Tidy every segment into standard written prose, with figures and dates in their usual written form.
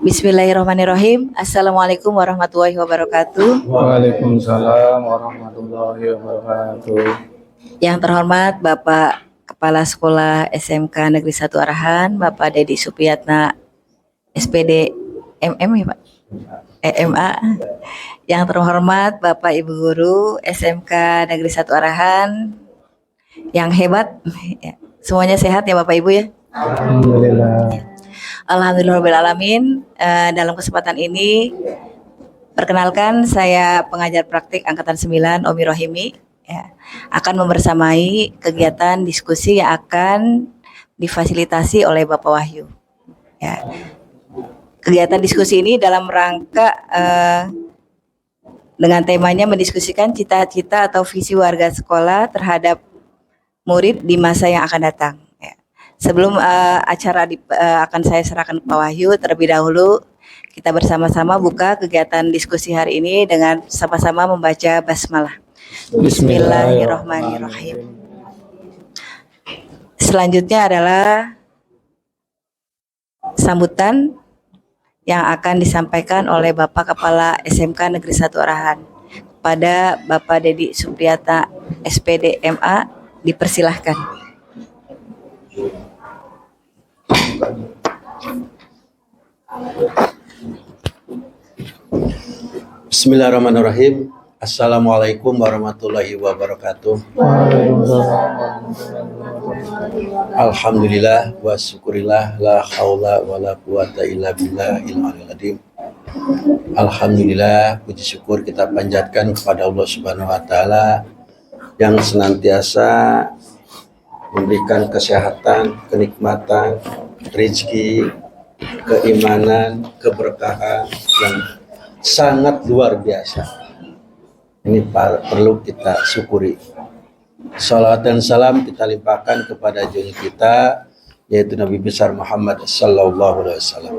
Bismillahirrahmanirrahim. Assalamualaikum warahmatullahi wabarakatuh. Waalaikumsalam warahmatullahi wabarakatuh. Yang terhormat Bapak Kepala Sekolah SMK Negeri 1 Arahan, Bapak Dedi Supriyatna, SPD MM ya Pak? EMA. Yang terhormat Bapak Ibu Guru SMK Negeri 1 Arahan, yang hebat. Semuanya sehat ya Bapak Ibu ya? Alhamdulillah. Alhamdulillahirrahmanirrahim. Dalam kesempatan ini, perkenalkan saya pengajar praktik Angkatan 9 Omi Rohimi, ya, akan membersamai kegiatan diskusi yang akan difasilitasi oleh Bapak Wahyu. Ya. Kegiatan diskusi ini dalam rangka dengan temanya mendiskusikan cita-cita atau visi warga sekolah terhadap murid di masa yang akan datang. Sebelum acara akan saya serahkan ke Pak Wahyu, terlebih dahulu kita bersama-sama buka kegiatan diskusi hari ini dengan sama-sama membaca basmalah. Bismillahirrahmanirrahim. Selanjutnya adalah sambutan yang akan disampaikan oleh Bapak Kepala SMK Negeri 1 Arahan pada Bapak Dedi Supriyatna, SPD MA, dipersilahkan. Bismillahirrahmanirrahim. Assalamualaikum warahmatullahi wabarakatuh. Alhamdulillah wa syukurillah, la haula wa la quwata illa billahil aliyil azim. Alhamdulillah, puji syukur kita panjatkan kepada Allah Subhanahu wa taala yang senantiasa memberikan kesehatan, kenikmatan, rezeki, keimanan, keberkahan yang sangat luar biasa. Ini perlu kita syukuri. Salawat dan salam kita limpahkan kepada junjungan kita, yaitu Nabi besar Muhammad sallallahu alaihi wasallam.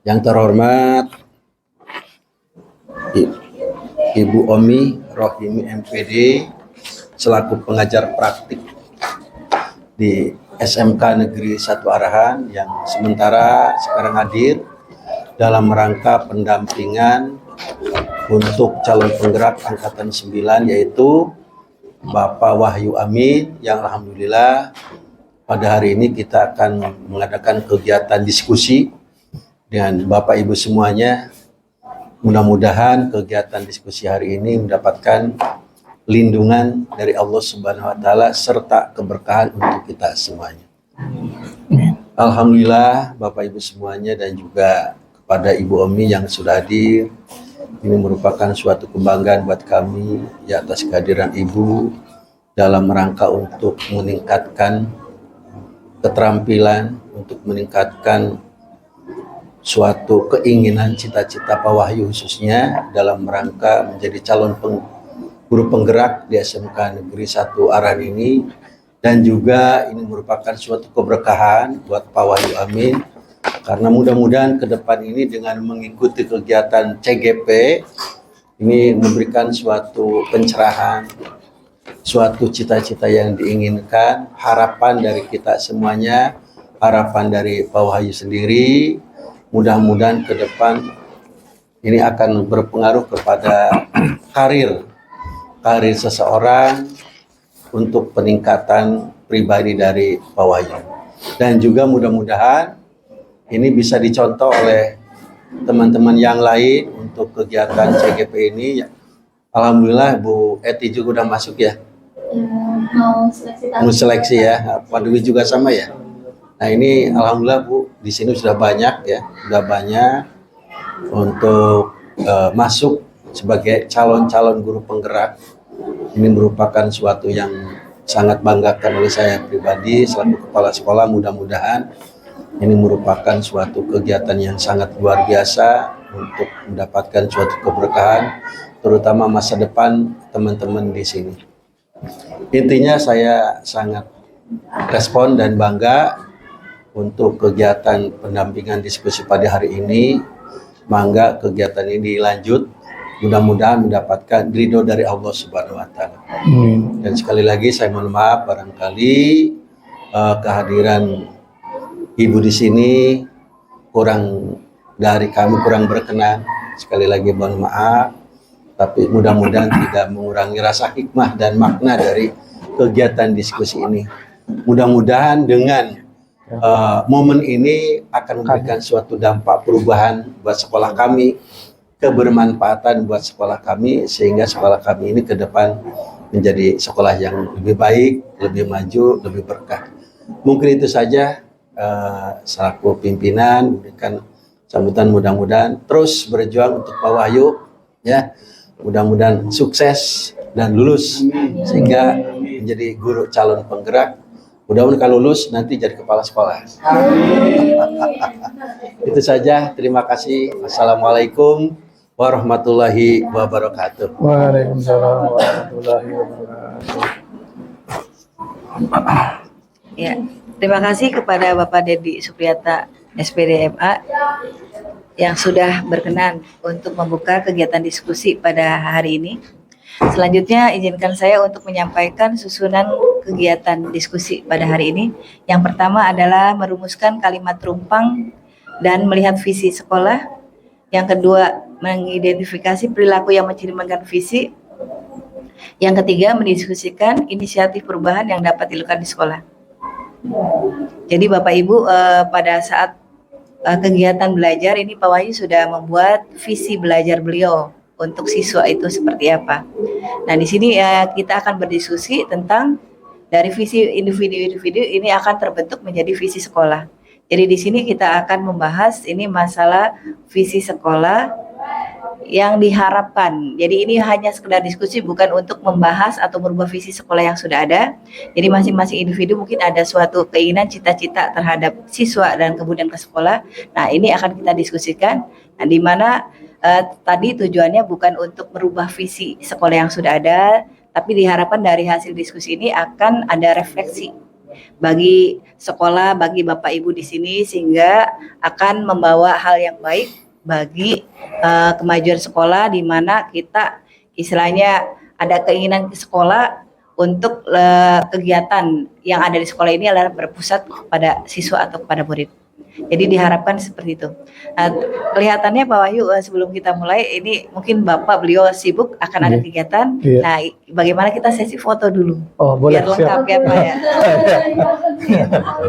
Yang terhormat Ibu Omi Rohimi MPD selaku pengajar praktik di SMK Negeri 1 Arahan yang sementara sekarang hadir dalam rangka pendampingan untuk calon penggerak Angkatan 9, yaitu Bapak Wahyu Amin, yang alhamdulillah pada hari ini kita akan mengadakan kegiatan diskusi dengan Bapak Ibu semuanya. Mudah-mudahan kegiatan diskusi hari ini mendapatkan lindungan dari Allah Subhanahu wa taala serta keberkahan untuk kita semuanya. Alhamdulillah Bapak Ibu semuanya dan juga kepada Ibu Omi yang sudah hadir. Ini merupakan suatu kebanggaan buat kami ya atas kehadiran Ibu dalam rangka untuk meningkatkan keterampilan, untuk meningkatkan suatu keinginan cita-cita Pak Wahyu khususnya dalam rangka menjadi calon guru penggerak di SMK Negeri 1 Arahan ini, dan juga ini merupakan suatu keberkahan buat Pak Wahyu Amin karena mudah-mudahan ke depan ini dengan mengikuti kegiatan CGP ini memberikan suatu pencerahan, suatu cita-cita yang diinginkan, harapan dari kita semuanya, harapan dari Pak Wahyu sendiri, mudah-mudahan ke depan ini akan berpengaruh kepada karir seseorang untuk peningkatan pribadi dari Pak Wahyu. Dan juga mudah-mudahan ini bisa dicontoh oleh teman-teman yang lain untuk kegiatan CGP ini. Alhamdulillah Bu Eti juga udah masuk ya? Mau seleksi ya, Pak Dwi juga sama ya? Nah ini alhamdulillah Bu, di sini sudah banyak ya, sudah banyak untuk masuk sebagai calon-calon guru penggerak. Ini merupakan suatu yang sangat banggakan oleh saya pribadi selaku kepala sekolah. Mudah-mudahan ini merupakan suatu kegiatan yang sangat luar biasa untuk mendapatkan suatu keberkahan, terutama masa depan teman-teman di sini. Intinya saya sangat respon dan bangga untuk kegiatan pendampingan diskusi pada hari ini. Mangga kegiatan ini lanjut, mudah-mudahan mendapatkan ridho dari Allah Subhanahu wa taala. Dan sekali lagi saya mohon maaf barangkali kehadiran ibu di sini kurang dari kami kurang berkenan. Sekali lagi mohon maaf, tapi mudah-mudahan tidak mengurangi rasa hikmah dan makna dari kegiatan diskusi ini. Mudah-mudahan dengan momen ini akan memberikan suatu dampak perubahan buat sekolah kami, kebermanfaatan buat sekolah kami, sehingga sekolah kami ini ke depan menjadi sekolah yang lebih baik, lebih maju, lebih berkah. Mungkin itu saja selaku pimpinan, berikan sambutan, mudah-mudahan terus berjuang untuk Pak Wahyu, ya, mudah-mudahan sukses dan lulus sehingga menjadi guru calon penggerak. Mudah-mudahan kalau lulus nanti jadi kepala sekolah. Itu saja, terima kasih. Assalamualaikum warahmatullahi wabarakatuh. Waalaikumsalam warahmatullahi wabarakatuh. Ya, terima kasih kepada Bapak Dedi Supriyatna SPD MA yang sudah berkenan untuk membuka kegiatan diskusi pada hari ini. Selanjutnya izinkan saya untuk menyampaikan susunan kegiatan diskusi pada hari ini. Yang pertama adalah merumuskan kalimat rumpang dan melihat visi sekolah. Yang kedua, mengidentifikasi perilaku yang mencerminkan visi. Yang ketiga, mendiskusikan inisiatif perubahan yang dapat dilakukan di sekolah. Jadi Bapak Ibu, pada saat kegiatan belajar ini Pak Wahyu sudah membuat visi belajar beliau untuk siswa itu seperti apa. Nah, di sini kita akan berdiskusi tentang dari visi individu-individu ini akan terbentuk menjadi visi sekolah. Jadi di sini kita akan membahas ini masalah visi sekolah yang diharapkan. Jadi ini hanya sekedar diskusi, bukan untuk membahas atau merubah visi sekolah yang sudah ada. Jadi masing-masing individu mungkin ada suatu keinginan, cita-cita terhadap siswa dan kemudian ke sekolah. Nah, ini akan kita diskusikan. Nah, di mana tadi tujuannya bukan untuk merubah visi sekolah yang sudah ada, tapi diharapkan dari hasil diskusi ini akan ada refleksi bagi sekolah, bagi Bapak Ibu di sini, sehingga akan membawa hal yang baik bagi kemajuan sekolah, di mana kita istilahnya ada keinginan ke sekolah untuk kegiatan yang ada di sekolah ini adalah berpusat pada siswa atau kepada murid. Jadi diharapkan seperti itu. Nah, kelihatannya Pak Wahyu sebelum kita mulai ini mungkin Bapak beliau sibuk akan ada kegiatan. Iya. Nah, bagaimana kita sesi foto dulu? Oh, boleh, Biar lengkap siap. ya Pak ya.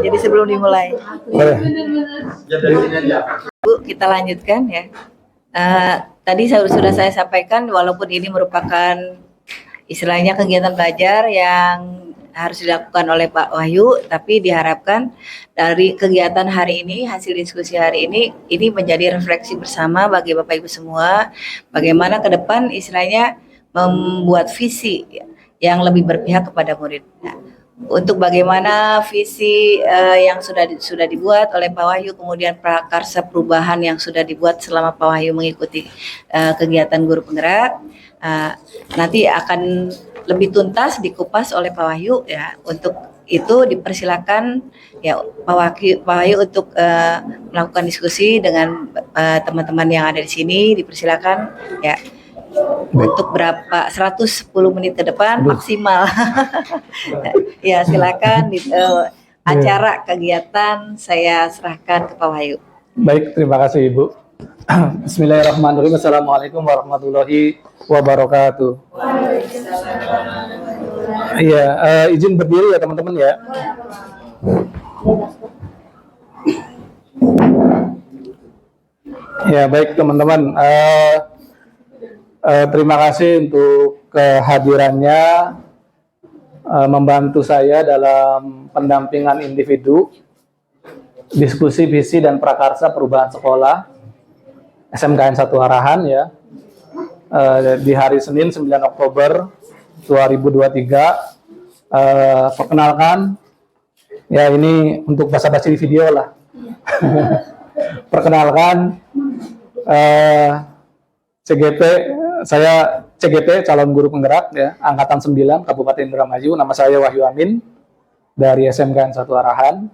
Jadi sebelum dimulai. Boleh. Bu, kita lanjutkan ya. Tadi sudah saya sampaikan, walaupun ini merupakan istilahnya kegiatan belajar yang harus dilakukan oleh Pak Wahyu, tapi diharapkan dari kegiatan hari ini, hasil diskusi hari ini menjadi refleksi bersama bagi Bapak Ibu semua, bagaimana ke depan istilahnya membuat visi yang lebih berpihak kepada murid. Nah, untuk bagaimana visi yang sudah dibuat oleh Pak Wahyu, kemudian prakarsa perubahan yang sudah dibuat selama Pak Wahyu mengikuti kegiatan guru penggerak, nanti akan lebih tuntas dikupas oleh Pak Wahyu ya. Untuk itu dipersilakan ya Pak Wahyu untuk melakukan diskusi dengan teman-teman yang ada di sini. Dipersilakan ya. Untuk berapa 110 menit ke depan maksimal. Ya, silakan acara kegiatan saya serahkan ke Pak Wahyu. Baik, terima kasih Ibu. Bismillahirrahmanirrahim. Assalamualaikum warahmatullahi wabarakatuh. Iya, izin berdiri ya teman-teman ya. Ya, baik teman-teman. Terima kasih untuk kehadirannya, membantu saya dalam pendampingan individu, diskusi visi dan prakarsa perubahan sekolah SMKN 1 Arahan ya, di hari Senin 9 Oktober 2023. Perkenalkan, ya ini untuk basa-basi di video lah. Perkenalkan, CGP, saya CGP calon guru penggerak ya, angkatan 9 Kabupaten Indramayu. Nama saya Wahyu Amin dari SMKN 1 Arahan,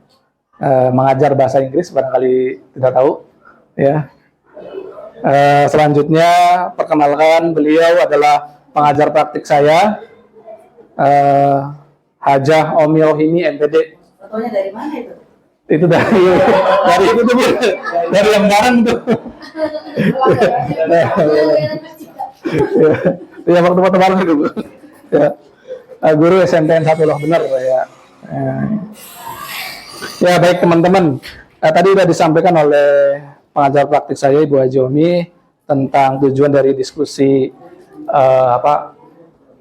mengajar bahasa Inggris barangkali tidak tahu ya. Selanjutnya perkenalkan, beliau adalah pengajar praktik saya, Hajah Omil Hini MPD. Fotonya dari mana itu? Itu dari itu tuh, dari lembaran tuh. Ya waktu bareng itu, Bu. Ya. Guru SMKN 1 loh, benar ya. Ya baik teman-teman, tadi sudah disampaikan oleh pengajar praktik saya Ibu Ajomi tentang tujuan dari diskusi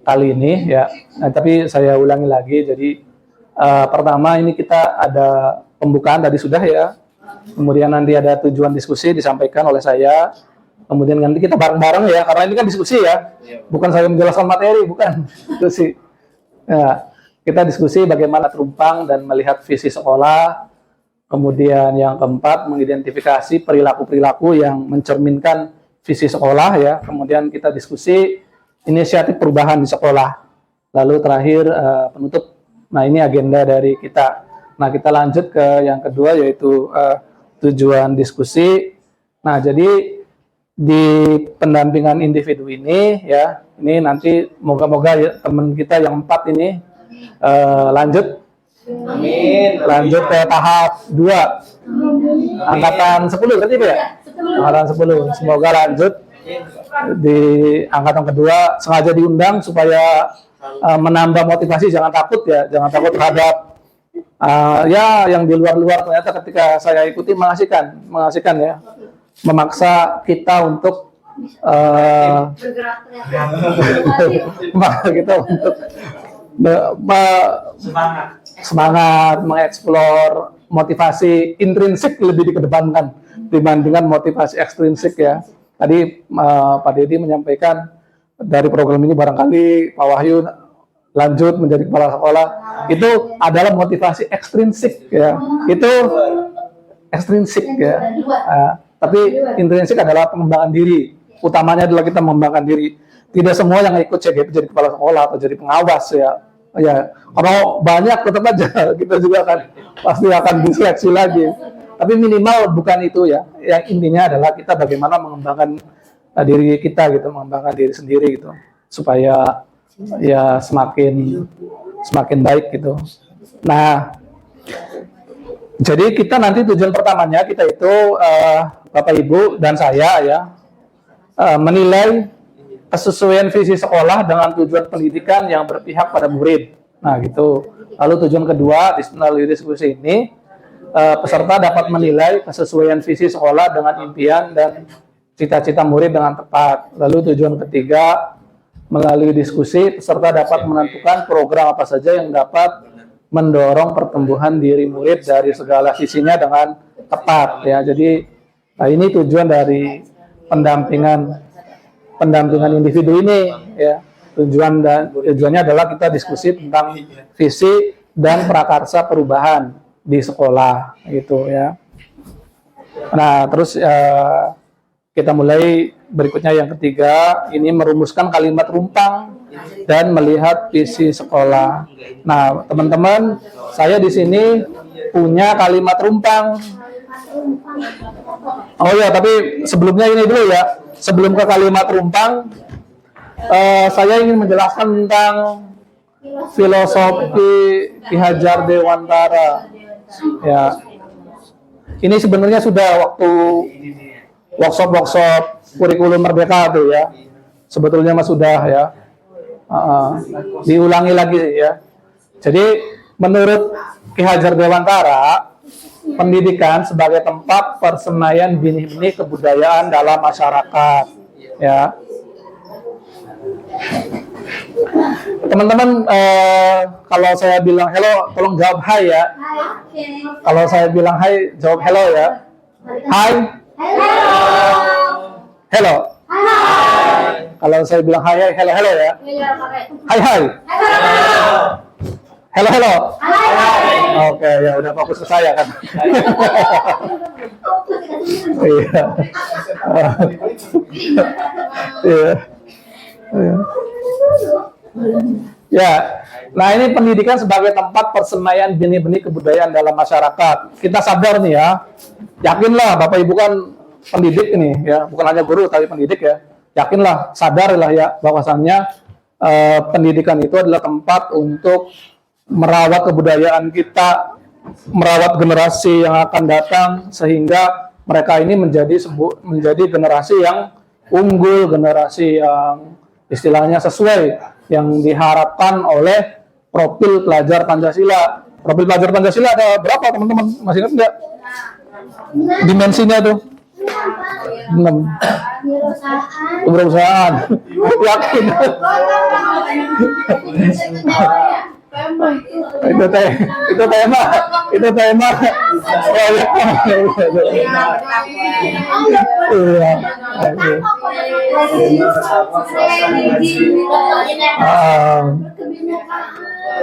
kali ini ya. Nah, tapi saya ulangi lagi. Jadi pertama ini kita ada pembukaan tadi sudah ya. Kemudian nanti ada tujuan diskusi disampaikan oleh saya. Kemudian nanti kita bareng-bareng ya, karena ini kan diskusi ya. Bukan saya menjelaskan materi, bukan diskusi. Ya, kita diskusi bagaimana terumpang dan melihat visi sekolah. Kemudian yang keempat, mengidentifikasi perilaku-perilaku yang mencerminkan visi sekolah ya. Kemudian kita diskusi inisiatif perubahan di sekolah. Lalu terakhir penutup. Nah, ini agenda dari kita. Nah, kita lanjut ke yang kedua yaitu tujuan diskusi. Nah, jadi di pendampingan individu ini ya, ini nanti moga-moga ya, teman kita yang 4 ini lanjut. Amin. Lanjut ke tahap 2. Angkatan 10 berarti ya? Angkatan 10. Semoga lanjut di angkatan kedua, sengaja diundang supaya menambah motivasi. Jangan takut ya, jangan takut terhadap ya yang di luar-luar. Ternyata ketika saya ikuti mengasihkan ya, memaksa kita untuk kita untuk semangat mengeksplor motivasi intrinsik lebih dikedepankan dibandingkan motivasi ekstrinsik ya. Tadi Pak Dedi menyampaikan dari program ini barangkali Pak Wahyu lanjut menjadi kepala sekolah itu adalah motivasi ekstrinsik ya. Itu ekstrinsik ya. Tapi intrinsik adalah pengembangan diri. Utamanya adalah kita mengembangkan diri. Tidak semua yang ikut CGP jadi kepala sekolah atau jadi pengawas ya. Ya, kalau banyak tetap aja kita juga pasti akan diseleksi lagi. Tapi minimal bukan itu ya. Yang intinya adalah kita bagaimana mengembangkan diri kita gitu, mengembangkan diri sendiri gitu, supaya ya semakin baik gitu. Nah, jadi kita nanti tujuan pertamanya kita itu Bapak Ibu dan saya ya menilai kesesuaian visi sekolah dengan tujuan pendidikan yang berpihak pada murid. Nah gitu. Lalu tujuan kedua melalui diskusi ini peserta dapat menilai kesesuaian visi sekolah dengan impian dan cita-cita murid dengan tepat. Lalu tujuan ketiga melalui diskusi peserta dapat menentukan program apa saja yang dapat mendorong pertumbuhan diri murid dari segala sisinya dengan tepat ya. Jadi ini tujuan dari pendampingan individu ini ya. Tujuannya adalah kita diskusi tentang visi dan prakarsa perubahan di sekolah gitu ya. Nah, terus kita mulai berikutnya yang ketiga, ini merumuskan kalimat rumpang dan melihat visi sekolah. Nah, teman-teman, saya di sini punya kalimat rumpang. Oh ya, tapi sebelumnya ini dulu ya. Sebelum ke kalimat rumpang, saya ingin menjelaskan tentang filosofi Ki Hajar Dewantara. Ya, ini sebenarnya sudah waktu workshop kurikulum Merdeka tuh ya. Sebetulnya mah sudah ya. Diulangi lagi ya. Jadi menurut Ki Hajar Dewantara, pendidikan sebagai tempat persemaian benih-benih kebudayaan dalam masyarakat ya. Teman-teman, kalau saya bilang hello, tolong jawab hai ya. Kalau saya bilang hai, jawab hello ya. Hai. Hello. Kalau saya bilang hai, hello ya. Hai. Hello. Oke, ya udah fokus ke saya kan. Iya. Ya, nah ini pendidikan sebagai tempat persemaian benih-benih kebudayaan dalam masyarakat. Kita sadar nih ya, yakinlah Bapak Ibu kan pendidik ini ya, bukan hanya guru tapi pendidik ya. Yakinlah, sadarlah ya bahwasannya pendidikan itu adalah tempat untuk merawat kebudayaan kita merawat generasi yang akan datang sehingga mereka ini menjadi generasi yang unggul, generasi yang istilahnya sesuai yang diharapkan oleh profil pelajar Pancasila. Profil pelajar Pancasila ada berapa teman-teman? Masih ingat nggak? Dimensinya tuh? 6. Perusahaan. Yakin. itu tema.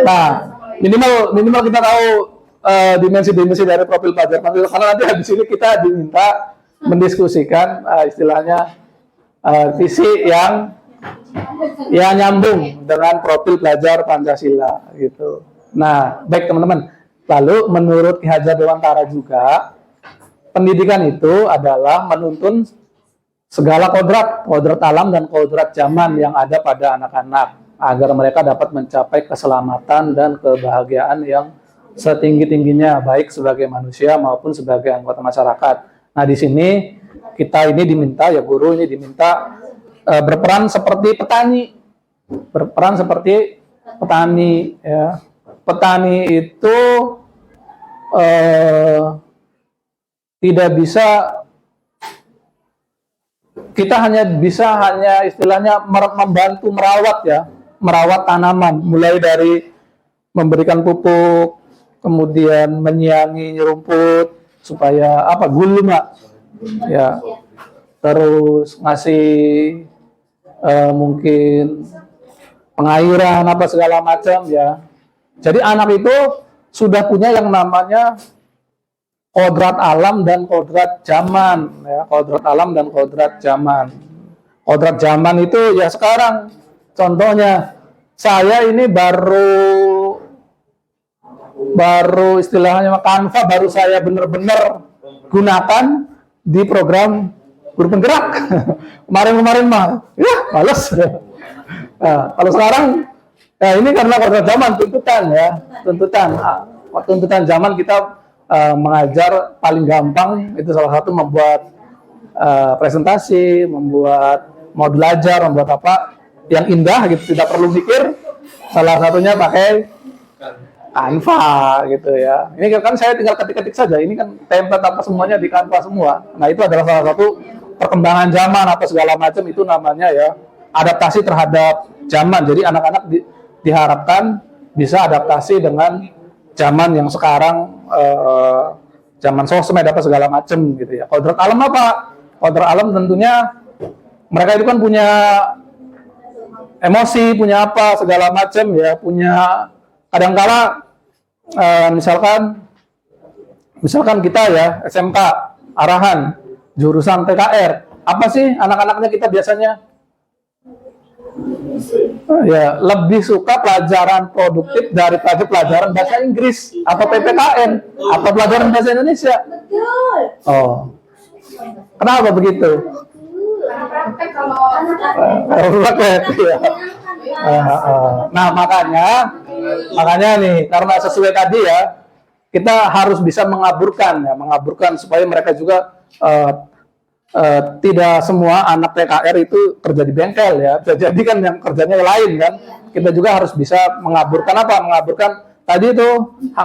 Nah, minimal kita tahu dimensi-dimensi dari profil pelajar Pancasila, karena nanti habis ini kita diminta mendiskusikan istilahnya visi yang nyambung dengan profil pelajar Pancasila gitu. Nah, baik teman-teman. Lalu menurut Ki Hajar Dewantara juga, pendidikan itu adalah menuntun segala kodrat alam dan kodrat zaman yang ada pada anak-anak agar mereka dapat mencapai keselamatan dan kebahagiaan yang setinggi-tingginya, baik sebagai manusia maupun sebagai anggota masyarakat. Nah, di sini kita ini diminta, ya guru ini diminta berperan seperti petani. Ya. Petani itu tidak bisa, kita hanya istilahnya membantu merawat tanaman, mulai dari memberikan pupuk, kemudian menyiangi rumput supaya gulma, ya, terus ngasih mungkin pengairan segala macam, ya. Jadi anak itu sudah punya yang namanya kodrat alam dan kodrat zaman, ya, kodrat alam dan kodrat zaman. Kodrat zaman itu ya sekarang, contohnya saya ini baru istilahnya Canva baru saya benar-benar gunakan di program guru penggerak. Kemarin mah, ya males. Nah, kalau sekarang, ya ini karena kodrat zaman, tuntutan zaman kita mengajar paling gampang itu salah satu membuat presentasi, membuat mau belajar, membuat yang indah gitu, tidak perlu mikir. Salah satunya pakai Canva gitu ya. Ini kan saya tinggal ketik-ketik saja. Ini kan template semuanya di Canva semua. Nah, itu adalah salah satu perkembangan zaman segala macam, itu namanya ya adaptasi terhadap zaman. Jadi anak-anak diharapkan bisa adaptasi dengan zaman yang sekarang, zaman sosmed segala macam gitu ya. Kodrat alam apa? Kodrat alam tentunya mereka itu kan punya emosi, punya segala macam ya, punya kadangkala misalkan kita ya SMK Arahan jurusan TKR, apa sih anak-anaknya kita biasanya? Ya, lebih suka pelajaran produktif daripada pelajaran bahasa Inggris atau PPKN atau pelajaran bahasa Indonesia. Betul. Oh, kenapa begitu? Nah, makanya nih, karena sesuai tadi ya, kita harus bisa mengaburkan supaya mereka juga tidak semua anak TKR itu kerja di bengkel ya. Bisa jadi kan yang kerjanya lain kan. Kita juga harus bisa mengaburkan tadi itu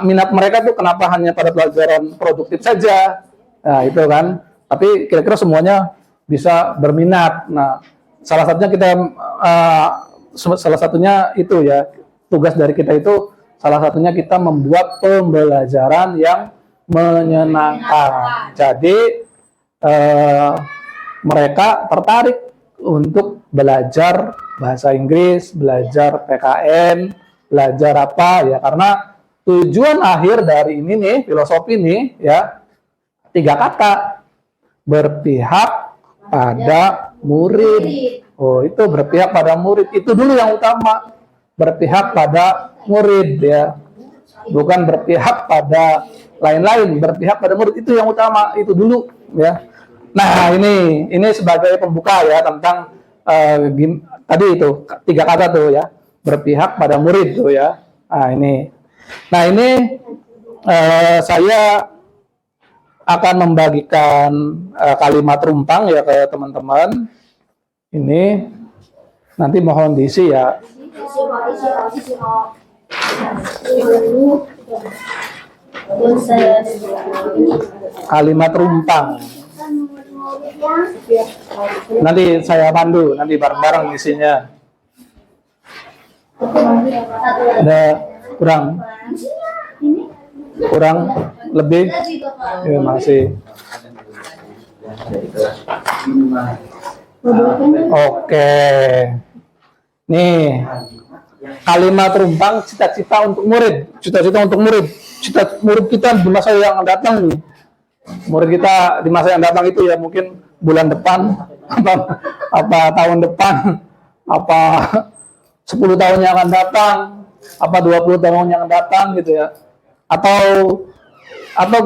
minat mereka tuh kenapa hanya pada pelajaran produktif saja. Nah, itu kan. Tapi kira-kira semuanya bisa berminat. Nah, salah satunya itu ya, tugas dari kita itu salah satunya kita membuat pembelajaran yang menyenangkan. Jadi mereka tertarik untuk belajar bahasa Inggris, belajar PKN, belajar ya, karena tujuan akhir dari ini nih, filosofi nih ya, 3 kata, berpihak pada murid. Oh, itu berpihak pada murid, itu dulu yang utama, berpihak pada murid ya, bukan berpihak pada lain-lain, berpihak pada murid itu yang utama, itu dulu ya. Nah, ini sebagai pembuka ya tentang tadi itu 3 kata tuh ya, berpihak pada murid tuh ya. Nah, ini saya akan membagikan kalimat rumpang ya ke teman-teman. Ini nanti mohon diisi ya. Kalimat rumpang. Nanti saya pandu, nanti bareng-bareng isinya. Ada kurang lebih ya, masih oke. Nih kalimat rumpang cita-cita untuk murid, murid kita di masa yang datang nih. Murid kita di masa yang datang itu ya mungkin bulan depan apa tahun depan, apa 10 tahun yang akan datang, apa 20 tahun yang akan datang gitu ya. Atau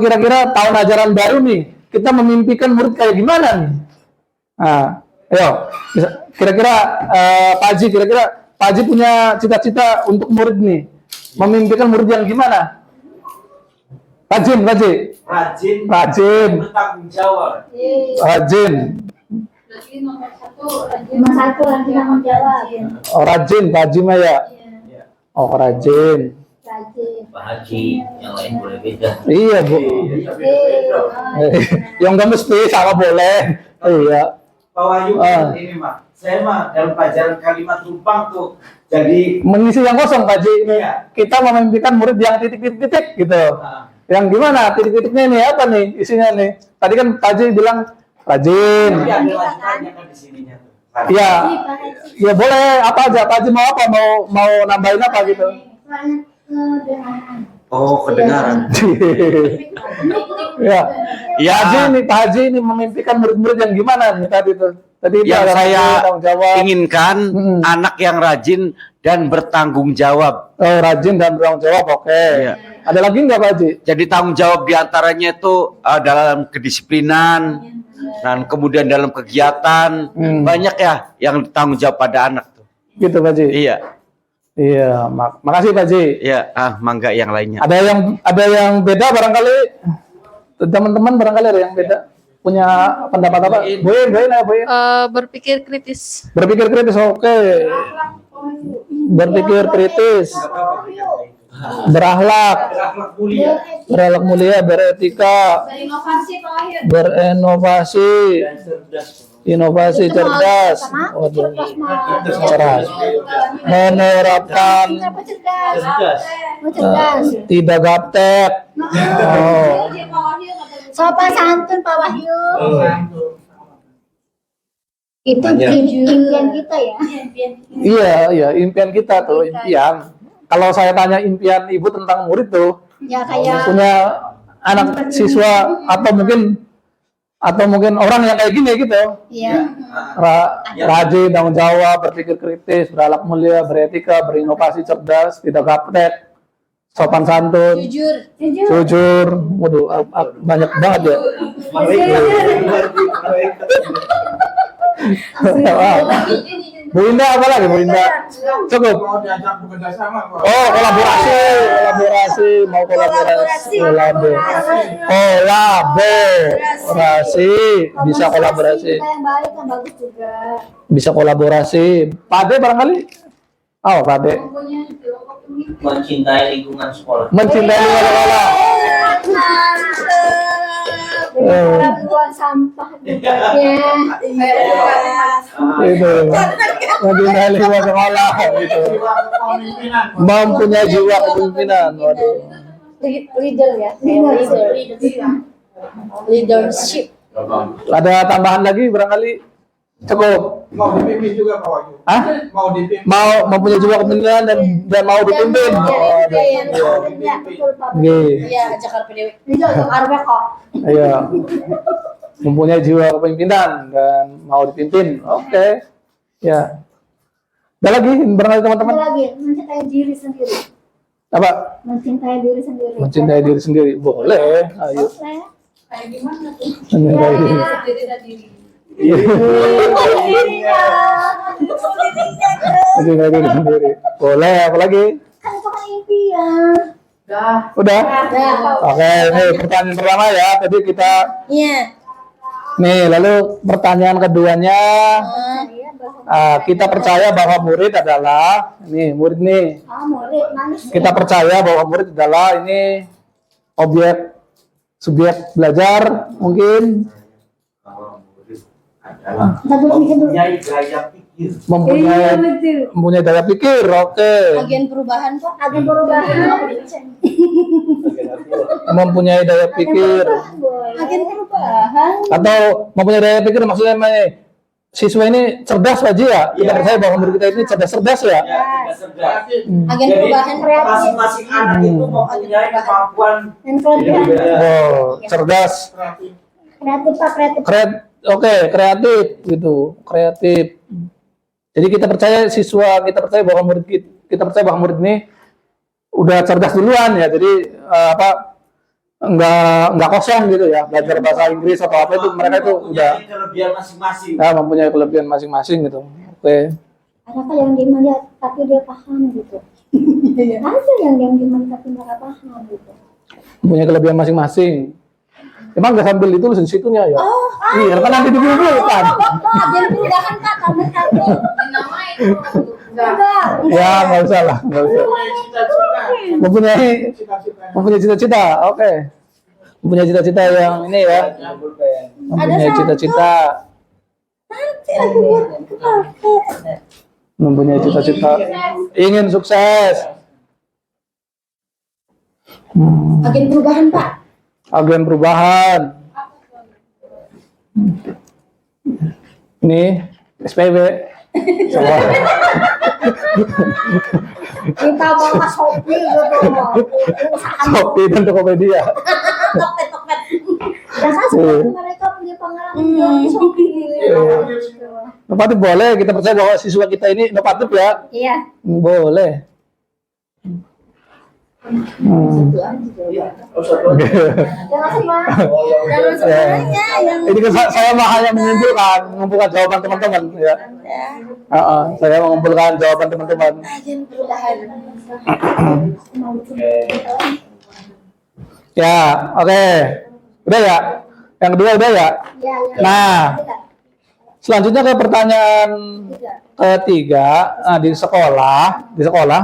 kira-kira tahun ajaran baru nih, kita memimpikan murid kayak gimana nih? Nah, ayo, kira-kira Pak Haji punya cita-cita untuk murid nih, memimpikan murid yang gimana? Rajin. Bertanggung jawab. Rajin. Nomor satu lagi tanggung jawab. Oh, rajin, Pak Haji mah ya. Oh, rajin. Pak Haji, yang lain boleh beda. Iya, Bu. Yang nggak mesti sama boleh. Iya. Pak Wahyu, ini mah, saya mah dalam pelajaran kalimat rumpang tuh, jadi Mengisi yang kosong, Pak Haji. Iya. Kita memimpikan murid yang titik-titik gitu. Yang gimana? Titik-titiknya ini apa nih isinya nih? Tadi kan Pak Haji bilang rajin. tapi ada lanjutannya kan di sininya tuh. Iya. Ya boleh apa aja. Pak Haji mau apa? Mau nambahin apa gitu? Oh, kedengaran. Ya. Ya. Pak Haji ini memimpikan murid-murid yang gimana nih tadi tuh? Tadi itu Yang ada saya tanggung jawab. inginkan anak yang rajin dan bertanggung jawab. Oh, rajin dan bertanggung jawab. Oke. Iya. Ada lagi nggak Pak Haji? Jadi tanggung jawab diantaranya itu dalam kedisiplinan dan kemudian dalam kegiatan banyak ya yang tanggung jawab pada anak tuh. Gitu Pak Haji. Iya, Iya. Makasih Pak Haji. iya. Mangga yang lainnya. Ada yang beda barangkali teman-teman barangkali ada yang beda punya pendapat apa? Boyin lah Boyin. Berpikir kritis. Berpikir kritis, oke. Berpikir kritis, berakhlak mulia, beretika, berinovasi, inovasi cerdas, waduh, cerdas, menerapkan, tidak gaptek, oh, Sopan santun Pak Wahyu. Itu impian kita ya. iya, impian kita tuh, impian. Kalau saya tanya impian ibu tentang murid tuh, Ya kayak punya anak siswa atau mungkin orang yang kayak gini gitu, ya. rajin, tanggung jawab, berpikir kritis, berakhlak mulia, beretika, berinovasi cerdas, tidak gaptek, sopan santun, jujur, waduh, banyak banget ya. Bu Indah apa lagi Bu Indah? Cukup. Mau diajak bekerja sama, Pak. Oh, kolaborasi, mau kolaborasi, bisa kolaborasi, Yang baik yang bagus juga. bisa kolaborasi. Pade barangkali? Oh, Pade. Mencintai lingkungan sekolah. Mencintai lingkungan sekolah. Buang sampah juga. Itu. Mencintai lingkungan sekolah. Gitu. Mempunyai jiwa kepemimpinan. Waduh. Leader ya. Leadership. Ada tambahan lagi barangkali? Cukup. Mau dipimpin juga, Pak Wahyu. Hah? Mau dipimpin. Mau mempunyai jiwa kepemimpinan dan mau dipimpin. Iya, Jakarta PDW. Arwah kok. Iya. Mempunyai jiwa kepemimpinan dan mau dipimpin. Oke. Ya. Ada lagi barangkali teman-teman? Ada lagi, mencintai diri sendiri. Apa? Mencintai diri sendiri. Mencintai diri sendiri. Boleh. Ayo. Boleh. Kayak gimana tuh? Mencintai diri. Mencintai diri sendiri. Boleh. Apa lagi? Kan itu kan impian. Udah? Ada. Oke, ini pertanyaan pertama ya. Tadi kita Iya. nih, lalu pertanyaan keduanya, kita percaya bahwa murid adalah ini murid nih. Murid manis. Kita percaya bahwa murid adalah ini subjek belajar mungkin mempunyai gaya pikir. mempunyai daya pikir. Oke. Agen perubahan kok. Agen perubahan. Mempunyai daya pikir Agen perubahan. atau mempunyai daya pikir maksudnya siswa ini cerdas Pak Ji ya? Kita percaya bahwa murid kita ini cerdas ya? Ya, tidak cerdas. Agen Jadi perubahan kreatif. masing-masing anak itu mempunyai kemampuan Dan kelebihan. Oh, cerdas. Kreatif Pak, kreatif. Oke, kreatif gitu, kreatif. Jadi kita percaya bahwa kita percaya bahwa murid ini udah cerdas duluan ya. Jadi nggak kosong gitu ya, belajar bahasa Inggris atau apa itu mereka itu udah mempunyai kelebihan masing-masing. ya, mempunyai kelebihan masing-masing gitu. Oke. Adakah yang diem aja tapi dia paham gitu? Ada yang diem tapi nggak paham gitu. Mempunyai kelebihan masing-masing. Emang nggak sambil ditulis di situnya ya? Iya, kan nanti dibubuhkan. Agen perubahan Kak, kamu tahu. Enggak. Ya, nggak usah lah, nggak usah. Mempunyai cita-cita, oke. Mempunyai cita-cita yang ini ya. Mempunyai cita-cita. Nanti aku buat kepake. Mempunyai cita-cita. Ingin sukses. Agen perubahan Pak. Agen perubahan. Ini SPW. Kita mau ke Shopee gitu. Shopee dan Tokopedia. Topet. Biasa seperti mereka punya pengalaman jual di Shopee. Inovatif boleh, kita percaya bahwa siswa kita ini inovatif ya. Iya. Boleh. Jangan semua. Jangan semuanya yang Ini kan saya mah hanya mengumpulkan jawaban teman-teman ya. Saya mengumpulkan jawaban teman-teman. agen perubahan. Ya, oke. Udah ya? Yang kedua udah ya? Ya. Nah, selanjutnya ke pertanyaan ketiga. Nah, di sekolah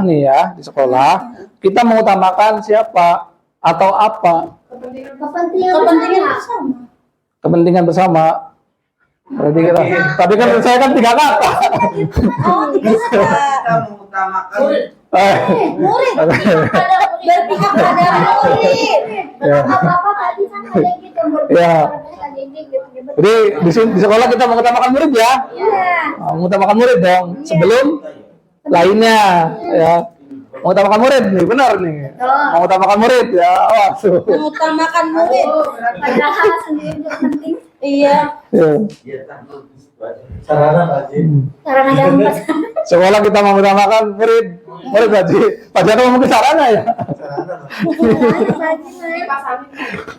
nih ya, di sekolah kita mengutamakan siapa atau apa? Kepentingan bersama. Kepentingan bersama. Berarti kita, tapi kan saya kan 3 kata. Oh, tidak Kita mengutamakan murid. Berpihak pada murid. Ya. Apa-apa tadi kan ada yang gitu Ya. berpihak. Jadi di sekolah kita mengutamakan murid ya. Iya. Mengutamakan murid dong sebelum lainnya ya. Mengutamakan murid nih, benar nih. Mengutamakan murid ya. Waduh. Mengutamakan murid. Padahal sendiri juga penting. Iya. Ya. Sarana dalam Sekolah kita mengutamakan murid. Murid Haji. Pak Jaka ngomong ke sarana ya.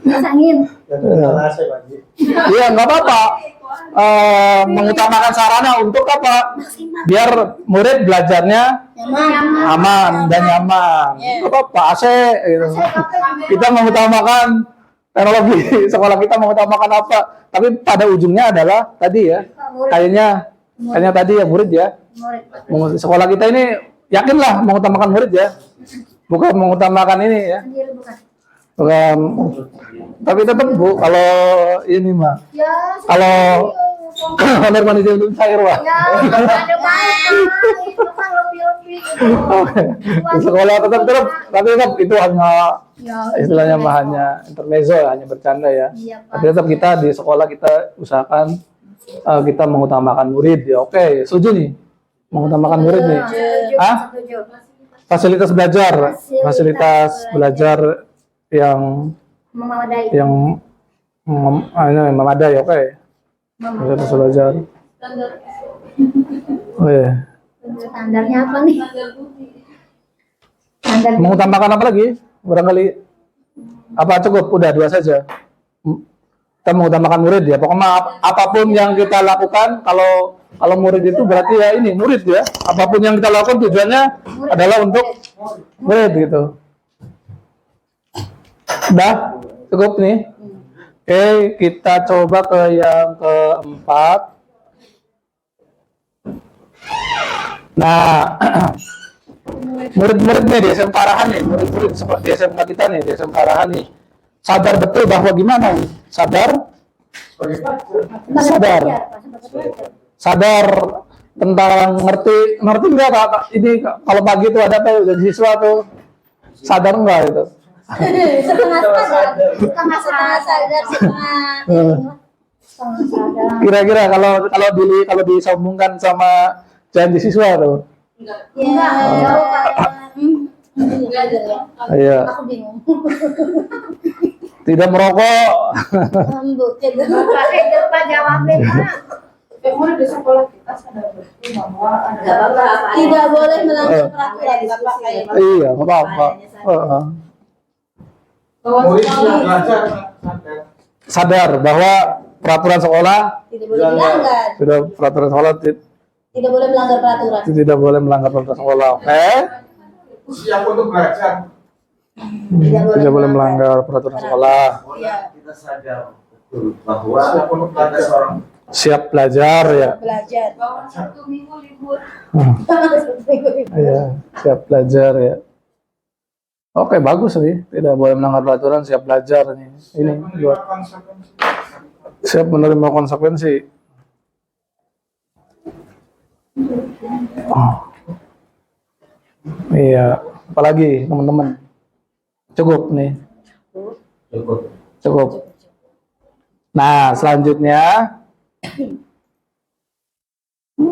pasangin. Iya, nggak apa-apa. Mengutamakan sarana untuk apa? Biar murid belajarnya aman dan nyaman. Nggak apa-apa, AC gitu. Kita mengutamakan teknologi. Sekolah kita mengutamakan apa? Tapi pada ujungnya adalah tadi ya, kayaknya tadi ya murid ya. Sekolah kita ini yakinlah mengutamakan murid ya, bukan mengutamakan ini ya. Bukan. Tapi tetap Bu, kalau ini mah, kalau honor manusia untuk cair wah. Di sekolah tetap, tapi tetap itu hanya istilahnya mah hanya intermezzo, hanya bercanda ya. Tapi tetap kita di sekolah kita usahakan kita mengutamakan murid ya. Oke, setuju nih, mengutamakan murid nih. Fasilitas belajar yang memadai, oke. Fasilitas belajar. Oh iya. Standarnya apa nih? Mengutamakan apa lagi? Barangkali apa cukup? Udah 2 saja. Kita mengutamakan murid ya. Pokoknya apapun yang kita lakukan, kalau murid itu berarti ya ini murid ya. Apapun yang kita lakukan tujuannya adalah untuk murid gitu. Sudah? Cukup nih? Oke, kita coba ke yang keempat. Nah, murid-murid nih di SMK Arahan nih, murid-murid seperti SMK kita nih, di SMK Arahan nih, sadar betul bahwa gimana nih? Sadar? Sadar. Sadar tentang ngerti nggak Kak? Ini kalau pagi itu ada tuh jadi siswa tuh, sadar nggak itu? Setengah sadar, setengah sadar, setengah sadar. Kira-kira kalau disambungkan sama janji siswa tuh, Ya, jauh Pak. Belajar ya. iya, Aku bingung. tidak merokok, Pakai lupa jawabnya Pak. Murid di sekolah kita sadar betul bahwa ada Tidak boleh melanggar peraturan Bapak kayak iya, nggak apa-apa. Murid sudah belajar sadar. Sadar bahwa peraturan sekolah tidak boleh dilanggar, sudah peraturan sekolah tidak boleh melanggar peraturan. tidak boleh melanggar peraturan sekolah, oke? Siap untuk belajar. Tidak boleh melanggar peraturan sekolah. Kita sadar betul bahwa Siap untuk ada belajar. seorang Siap belajar ya. Belajar. bahwa 1 minggu libur. Iya, siap belajar ya. Oke, bagus nih. Tidak boleh melanggar peraturan, siap belajar nih. Ini buat siap menerima konsekuensi. Oh. Iya, apalagi teman-teman. Cukup nih. Cukup. Nah, selanjutnya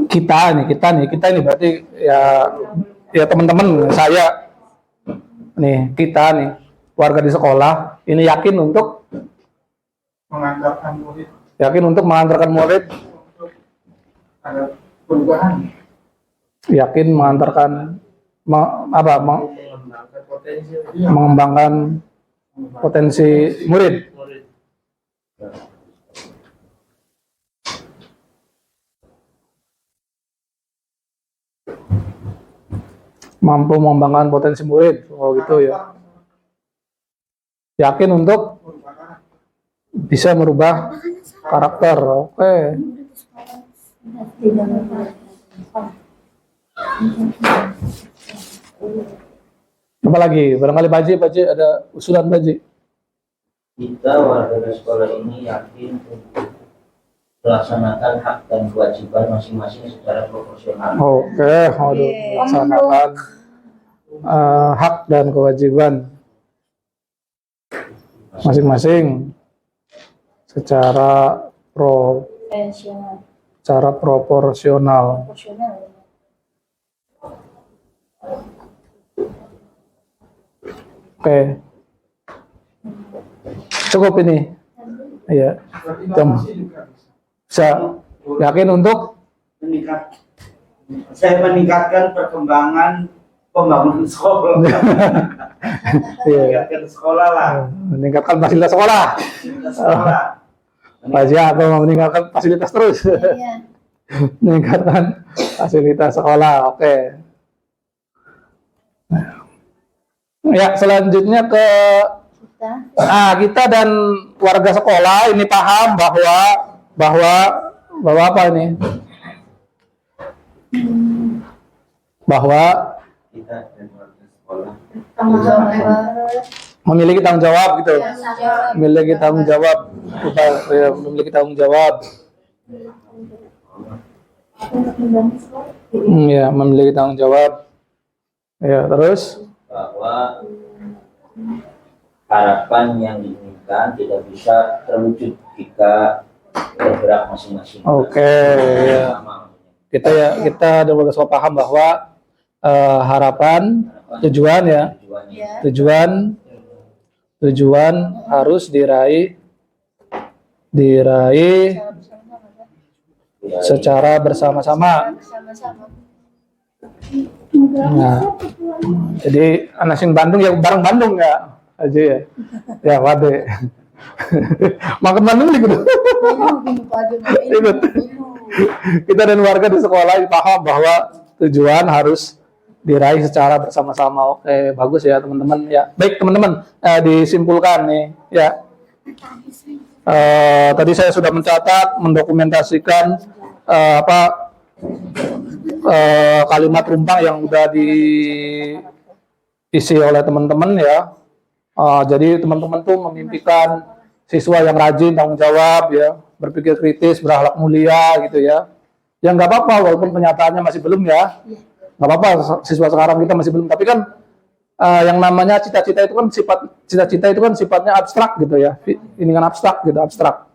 kita nih berarti ya teman-teman saya nih, kita nih warga di sekolah ini yakin untuk mengantarkan murid mengantarkan murid, untuk ada perubahan. yakin mengantarkan mengembangkan potensi murid. Mampu mengembangkan potensi murid, oh gitu ya. Yakin untuk bisa merubah karakter, oke. Apa lagi? Barangkali Baji ada usulan Baji. Kita warga sekolah ini yakin untuk melaksanakan hak dan kewajiban masing-masing secara proporsional. Oke, melaksanakan hak dan kewajiban masing-masing secara proporsional. Oke, cukup ini. Iya, bisa yakin untuk saya meningkatkan perkembangan pembangunan sekolah. iya, Meningkatkan sekolah lah. meningkatkan fasilitas sekolah. Fasilitas sekolah. Baji atau mau meningkatkan fasilitas terus? Iya. Meningkatkan fasilitas sekolah, oke. Ya, selanjutnya ke kita dan warga sekolah ini paham bahwa apa ini? Bahwa Kita dan warga sekolah memiliki tanggung jawab gitu. Memiliki tanggung jawab. Memiliki tanggung jawab. Ya, memiliki tanggung jawab. Ya, terus bahwa harapan yang diinginkan tidak bisa terwujud jika bergerak masing-masing. oke, ya. Kita dan warga sekolah paham bahwa harapan, tujuan ya, tujuan harus diraih secara bersama-sama. Nah, jadi anak sing Bandung ya bareng Bandung ya aja ya. Ya wade. Makan Bandung nih kudu. Ikut. Kita dan warga di sekolah paham bahwa tujuan harus diraih secara bersama-sama. Oke, bagus ya teman-teman ya. Baik teman-teman, disimpulkan nih ya. Tadi saya sudah mencatat, mendokumentasikan kalimat rumpang yang udah diisi oleh teman-teman ya. Jadi teman-teman tuh memimpikan siswa yang rajin, tanggung jawab ya, berpikir kritis, berakhlak mulia gitu ya. Ya nggak apa-apa, walaupun kenyataannya masih belum ya. Nggak apa-apa, siswa sekarang kita masih belum. Tapi kan yang namanya cita-cita itu kan sifatnya abstrak gitu ya. Ini kan abstrak gitu, abstrak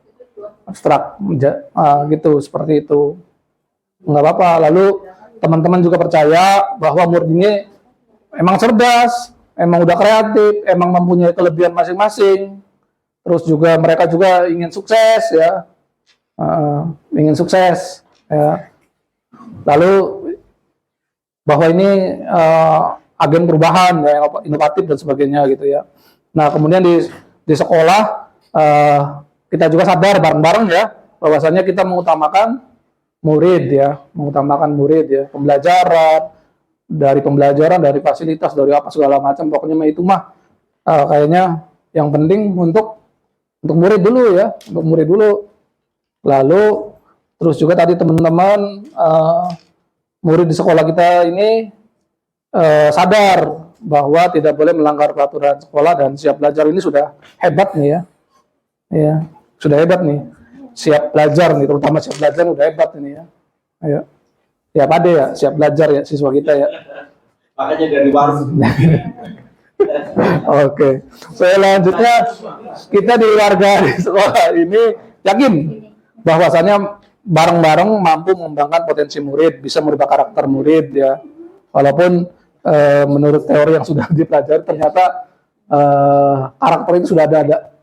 gitu, seperti itu. Nggak apa-apa. Lalu teman-teman juga percaya bahwa murid ini emang cerdas, emang udah kreatif, emang mempunyai kelebihan masing-masing. Terus juga mereka juga ingin sukses ya, ingin sukses ya. Lalu bahwa ini agen perubahan ya, yang inovatif dan sebagainya gitu ya. Nah kemudian di sekolah kita juga sadar bareng-bareng ya, bahwasannya kita mengutamakan murid ya, pembelajaran, dari fasilitas, dari apa segala macam. Pokoknya itu mah kayaknya yang penting untuk murid dulu ya, untuk murid dulu. Lalu terus juga tadi teman-teman murid di sekolah kita ini sadar bahwa tidak boleh melanggar peraturan sekolah, dan siap belajar ini sudah hebat nih ya. Ya, sudah hebat nih. Siap belajar nih, terutama siap belajar udah hebat ini ya. Ayo. Ya Pade ya, siap belajar ya siswa kita ya. Makanya dari warung. Oke. Selanjutnya kita di warga di sekolah ini yakin bahwasannya bareng-bareng mampu mengembangkan potensi murid, bisa merubah karakter murid ya. Walaupun menurut teori yang sudah dipelajari ternyata karakter itu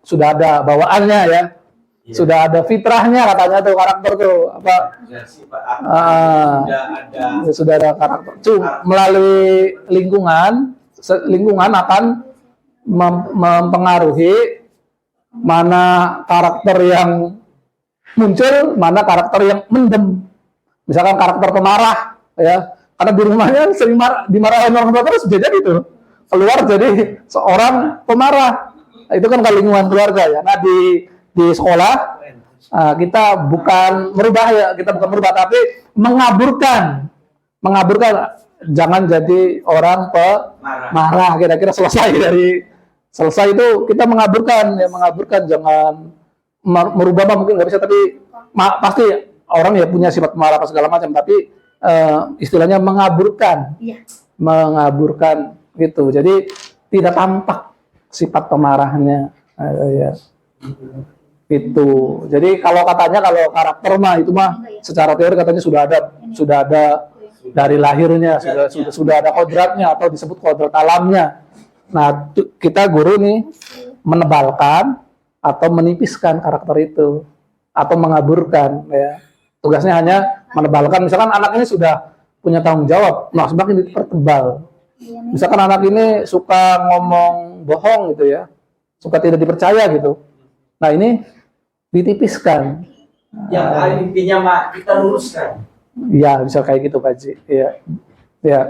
sudah ada bawaannya ya. Sudah ada fitrahnya katanya tuh karakter tuh apa? Sudah ada karakter. Melalui lingkungan akan mempengaruhi mana karakter yang muncul, mana karakter yang mendem. Misalkan karakter pemarah ya, karena di rumahnya sering dimarahin orang tua terus jadi gitu. Keluar jadi seorang pemarah. Itu kan kalau lingkungan keluarga ya. Nah di sekolah kita bukan merubah tapi mengaburkan, jangan jadi orang pemarah. Kira-kira selesai itu kita mengaburkan, jangan merubah mungkin nggak bisa, tapi pasti orang ya punya sifat marah apa segala macam, tapi istilahnya mengaburkan gitu. Jadi tidak tampak sifat pemarahnya ya. Itu. Jadi kalau karakter mah itu mah secara teori katanya sudah ada dari lahirnya, sudah ada kodratnya atau disebut kodrat alamnya. Nah, kita guru nih menebalkan atau menipiskan karakter itu atau mengaburkan ya. Tugasnya hanya menebalkan. Misalkan anak ini sudah punya tanggung jawab, nah semakin dipertebal. Misalkan anak ini suka ngomong bohong gitu ya, suka tidak dipercaya gitu. Nah ini ditipiskan. Yang paling intinya mak kita luruskan. Ya bisa kayak gitu Pak Ji. Ya.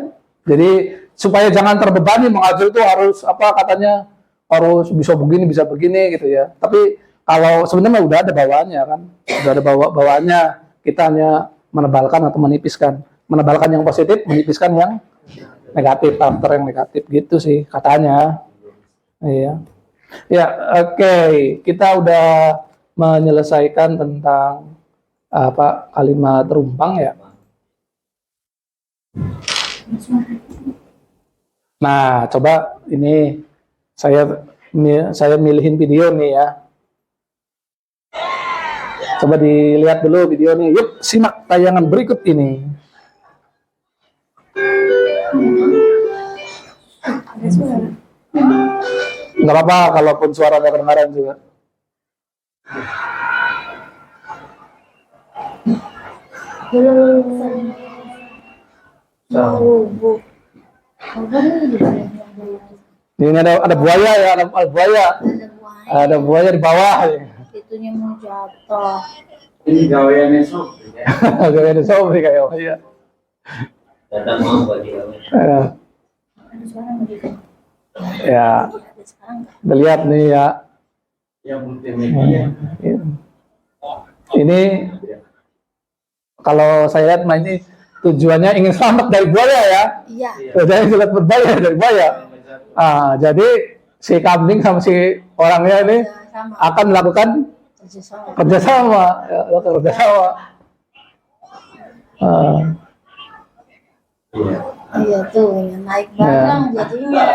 Jadi supaya jangan terbebani mengajar itu harus harus bisa begini gitu ya. Tapi kalau sebenarnya udah ada bawaannya kan, udah ada bawaannya. Kita hanya menebalkan atau menipiskan. Menebalkan yang positif, menipiskan yang negatif, karakter yang negatif gitu sih katanya. Iya. Ya, oke. Kita udah menyelesaikan tentang kalimat rumpang ya. Nah, coba ini saya milihin video nih ya. Coba dilihat dulu video nih. Yuk, simak tayangan berikut ini. Nggak apa-apa, kalaupun suara nggak kedengaran juga. Ini ada buaya ya, ada buaya di bawah. Itunya mau jatuh. Ini gaweannya Sobri ya. Gaweannya Sobri kayak ya. Tidak mau bagi awet. Ada sekarang begitu. Ya, Ada sekarang nggak? kita lihat nih ya. Yang multimedia. Ini kalau saya lihat mah ini tujuannya ingin selamat dari buaya ya. Iya. Tujuannya selamat berbahaya dari buaya. Jadi si kambing sama si orangnya ini Ya, sama. akan melakukan Kerjasama. kerjasama, ya, kerjasama. Iya. Iya tuh, yang naik bareng jadinya.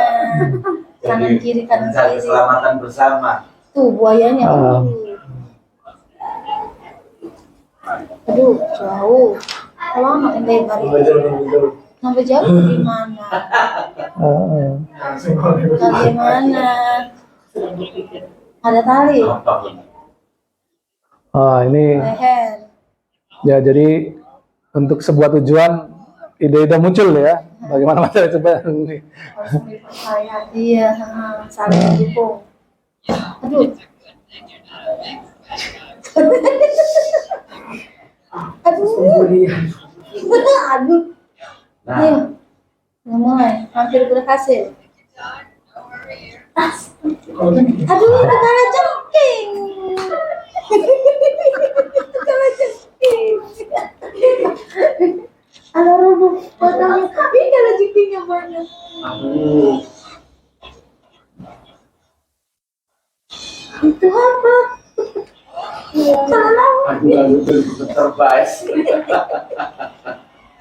Kanan kiri kanan mencari kiri. keselamatan bersama. Tuh buayanya. Aduh, jauh. Kalau makin lebar itu. Sampai jauh gimana? Bagaimana? Ada tali, Ini leher. ya jadi untuk sebuah tujuan ide-ide muncul ya. Bagaimana cara coba ini? Harus dipercaya. Iya, saling mendukung. Aduh. Aduh. Nah, Ayo. Udah mulai. Hampir berhasil. Aduh, negara jengking. Negara jengking. Ada rubuh potongnya. Ini kalau jengkingnya banyak. Itu apa? Salah. terbaik.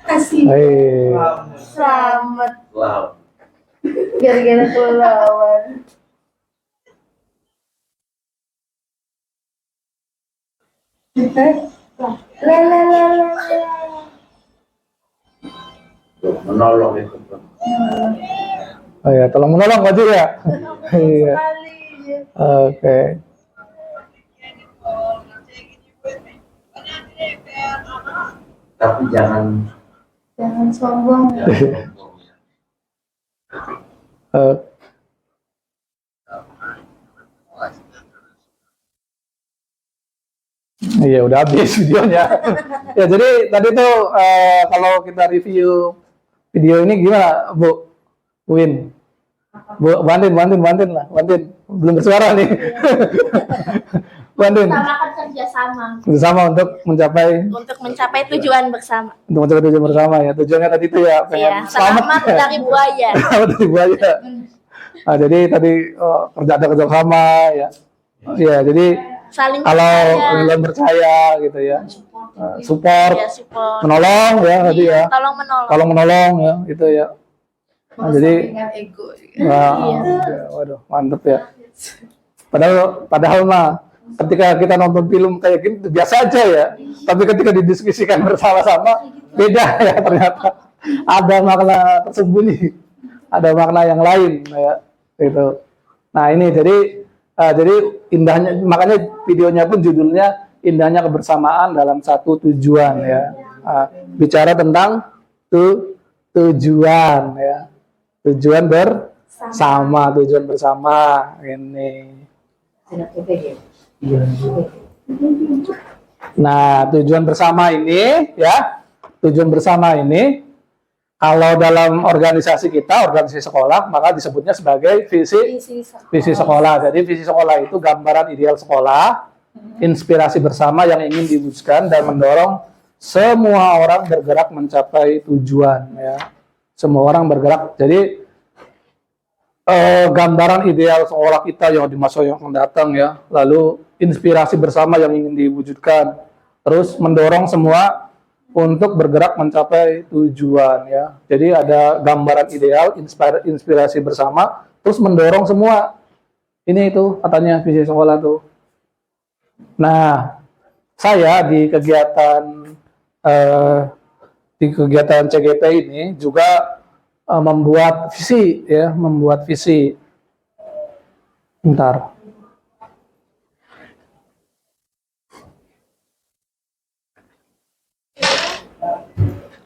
Kasih. Hei, Selamat. Wow. Gara-gara kelelawar. Menolong itu. oh ya, tolong menolong maju ya. Iya, oke. Tapi jangan Jangan sombong. Eh, Iya udah habis videonya. Ya jadi tadi tuh kalau kita review video ini gimana Bu Win? Bu Bantin lah, Bantin belum bersuara nih. Bantin Utamakan kerjasama bersama untuk mencapai tujuan bersama. tujuan bersama ya. Tujuannya tadi itu ya pengen Iya, selamat ya. dari buaya. Selamat dari buaya. Nah, jadi tadi ada kerjasama ya. Ya jadi Saling kalau percaya. kalian percaya gitu ya, support, Ya, support. menolong ya tadi Iya, ya, tolong menolong. tolong menolong ya itu ya. Nah, jadi ego. nah, ya, waduh mantep ya. Padahal mah ketika kita nonton film kayak gini biasa aja ya, tapi ketika didiskusikan bersama-sama beda ya ternyata ada makna tersembunyi, ada makna yang lain ya gitu. Nah ini jadi indahnya, makanya videonya pun judulnya indahnya kebersamaan dalam satu tujuan ya. Bicara tentang tujuan ya, tujuan bersama ini. Nah tujuan bersama ini ya, tujuan bersama ini kalau dalam organisasi kita, organisasi sekolah, maka disebutnya sebagai visi sekolah. Jadi visi sekolah itu gambaran ideal sekolah, inspirasi bersama yang ingin diwujudkan dan mendorong semua orang bergerak mencapai tujuan. Ya. Semua orang bergerak. Jadi gambaran ideal sekolah kita yang di masa yang akan datang ya. Lalu inspirasi bersama yang ingin diwujudkan. Terus mendorong semua untuk bergerak mencapai tujuan ya. Jadi ada gambaran ideal, inspirasi bersama, terus mendorong semua. Ini itu katanya visi sekolah tuh. Nah, saya di kegiatan CGP ini juga membuat visi ya, membuat visi. Bentar.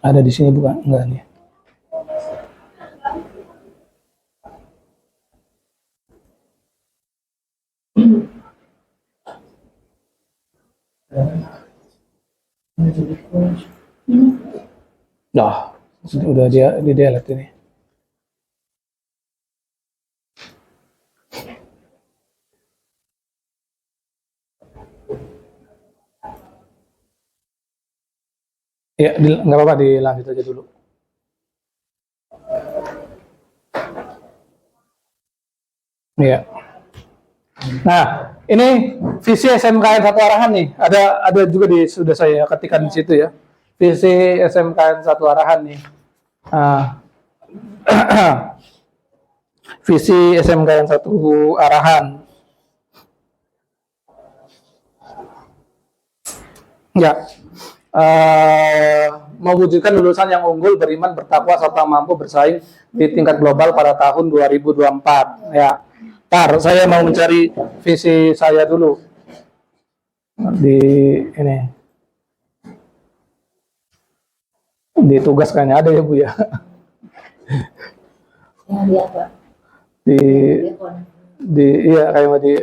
Ada di sini bukan? Enggak nih. Nah, Udah dia di delete ini. Ya, nggak apa-apa, dilanjut aja dulu. Iya. Nah, ini visi SMKN Satu Arahan nih. Ada juga sudah saya ketikkan di situ ya. Visi SMKN Satu Arahan nih. Nah, visi SMKN Satu Arahan. Ya, mewujudkan lulusan yang unggul, beriman, bertakwa, serta mampu bersaing di tingkat global pada tahun 2024. Ya, saya mau mencari visi saya dulu di ini. Di tugas kayaknya ada ya Bu ya. Di iya kayak di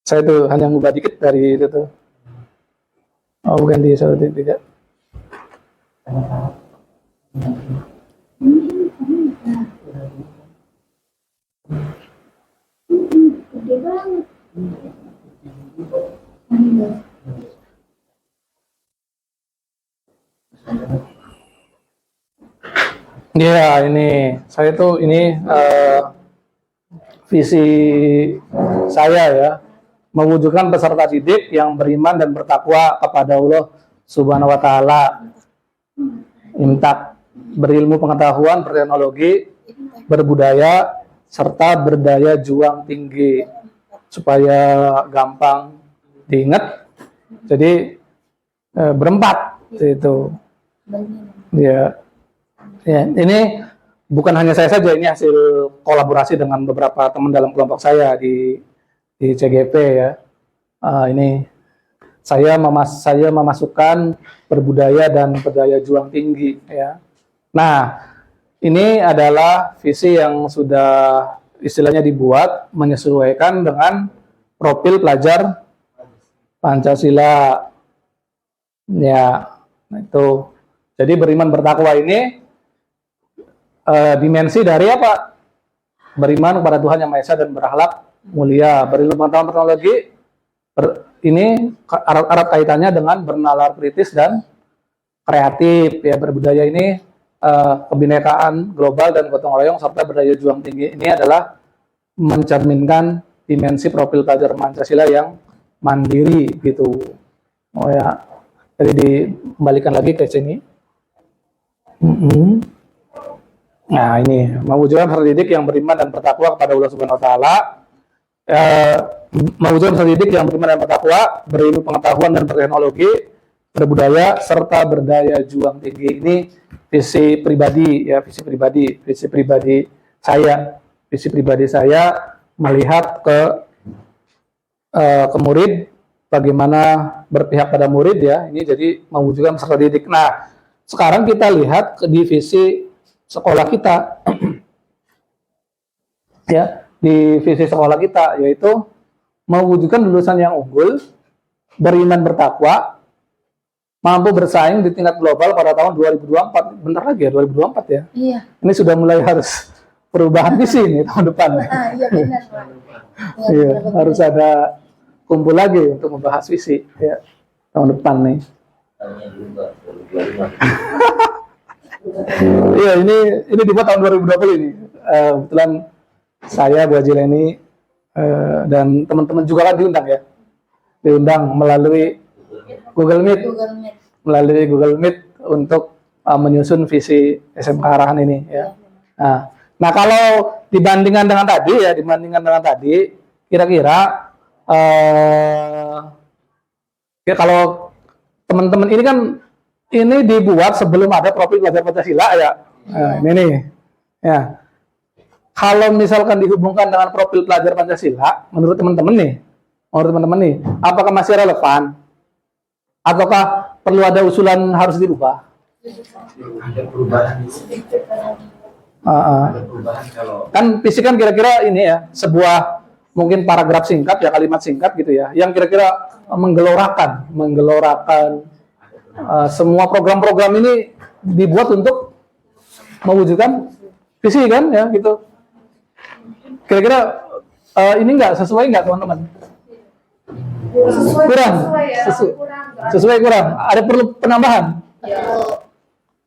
saya tuh hanya ngubah dikit dari itu tuh. Oh bukan di saudara tidak. Gede banget. Ya ini saya tuh ini visi saya ya, mewujudkan peserta didik yang beriman dan bertakwa kepada Allah Subhanahu wa taala. Imtak, berilmu pengetahuan, berteknologi, berbudaya, serta berdaya juang tinggi. Supaya gampang diingat. Jadi berempat itu. Ya. Ya, ini bukan hanya saya saja, ini hasil kolaborasi dengan beberapa teman dalam kelompok saya di CGP ya. Ini saya memasukkan berbudaya dan berdaya juang tinggi ya. Nah, ini adalah visi yang sudah istilahnya dibuat menyesuaikan dengan profil pelajar Pancasila. Ya, nah itu. Jadi beriman bertakwa ini dimensi dari apa? Beriman kepada Tuhan Yang Maha Esa dan berakhlak mulia. Berilmu pengetahuan teknologi ini erat kaitannya dengan bernalar kritis dan kreatif ya. Berbudaya ini kebinekaan global dan gotong royong serta berdaya juang tinggi. Ini adalah mencerminkan dimensi profil pelajar Pancasila yang mandiri gitu. Oh ya, jadi dikembalikan lagi ke sini. Nah ini mewujudkan peserta didik yang beriman dan bertakwa kepada Allah Subhanahu Wa Taala. Mewujudkan peserta didik yang beriman dan bertakwa, berilmu pengetahuan dan berteknologi, berbudaya serta berdaya juang tinggi. Ini visi pribadi ya, visi pribadi saya melihat ke murid, bagaimana berpihak pada murid ya. Ini jadi mewujudkan peserta didik. Nah, sekarang kita lihat ke divisi sekolah kita ya, di visi sekolah kita yaitu mewujudkan lulusan yang unggul, beriman bertakwa, mampu bersaing di tingkat global pada tahun 2024. Bentar lagi ya, 2024 ya. Iya. Ini sudah mulai harus perubahan visi nih tahun depan. Iya benar, Pak. Iya, harus ada kumpul lagi untuk membahas visi ya tahun depan nih. Iya, ini dibuat tahun 2020 ini. Kebetulan saya, Bu Haji Leni, dan teman-teman juga kan diundang ya. Diundang melalui Google Meet. Melalui Google Meet untuk menyusun visi SMK Arahan ini ya. Nah, kalau dibandingkan dengan tadi, kira-kira ya kalau teman-teman ini kan ini dibuat sebelum ada profil pelajar Pancasila ya. Nah, ini nih. Ya. Kalau misalkan dihubungkan dengan profil pelajar Pancasila, menurut teman-teman nih, apakah masih relevan? Ataukah perlu ada usulan harus dirubah? Ada perubahan. Ada perubahan kalau Kan visi kan kira-kira ini ya, sebuah mungkin paragraf singkat ya, kalimat singkat gitu ya, yang kira-kira menggelorakan semua program-program ini dibuat untuk mewujudkan visi kan ya gitu. Kira-kira ini nggak sesuai nggak teman-teman? Kurang, sesuai kurang. Ada perlu penambahan?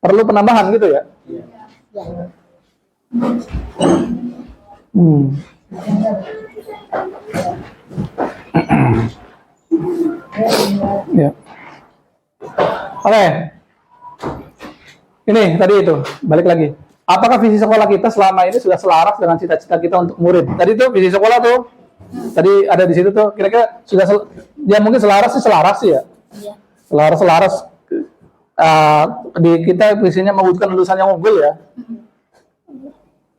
Perlu penambahan gitu ya? Ya. Oke. Ini tadi itu, balik lagi. Apakah visi sekolah kita selama ini sudah selaras dengan cita-cita kita untuk murid? Tadi tuh visi sekolah tuh, tadi ada di situ tuh. Kira-kira sudah ya mungkin selaras sih ya. Selaras. Di kita visinya mewujudkan lulusan yang unggul ya.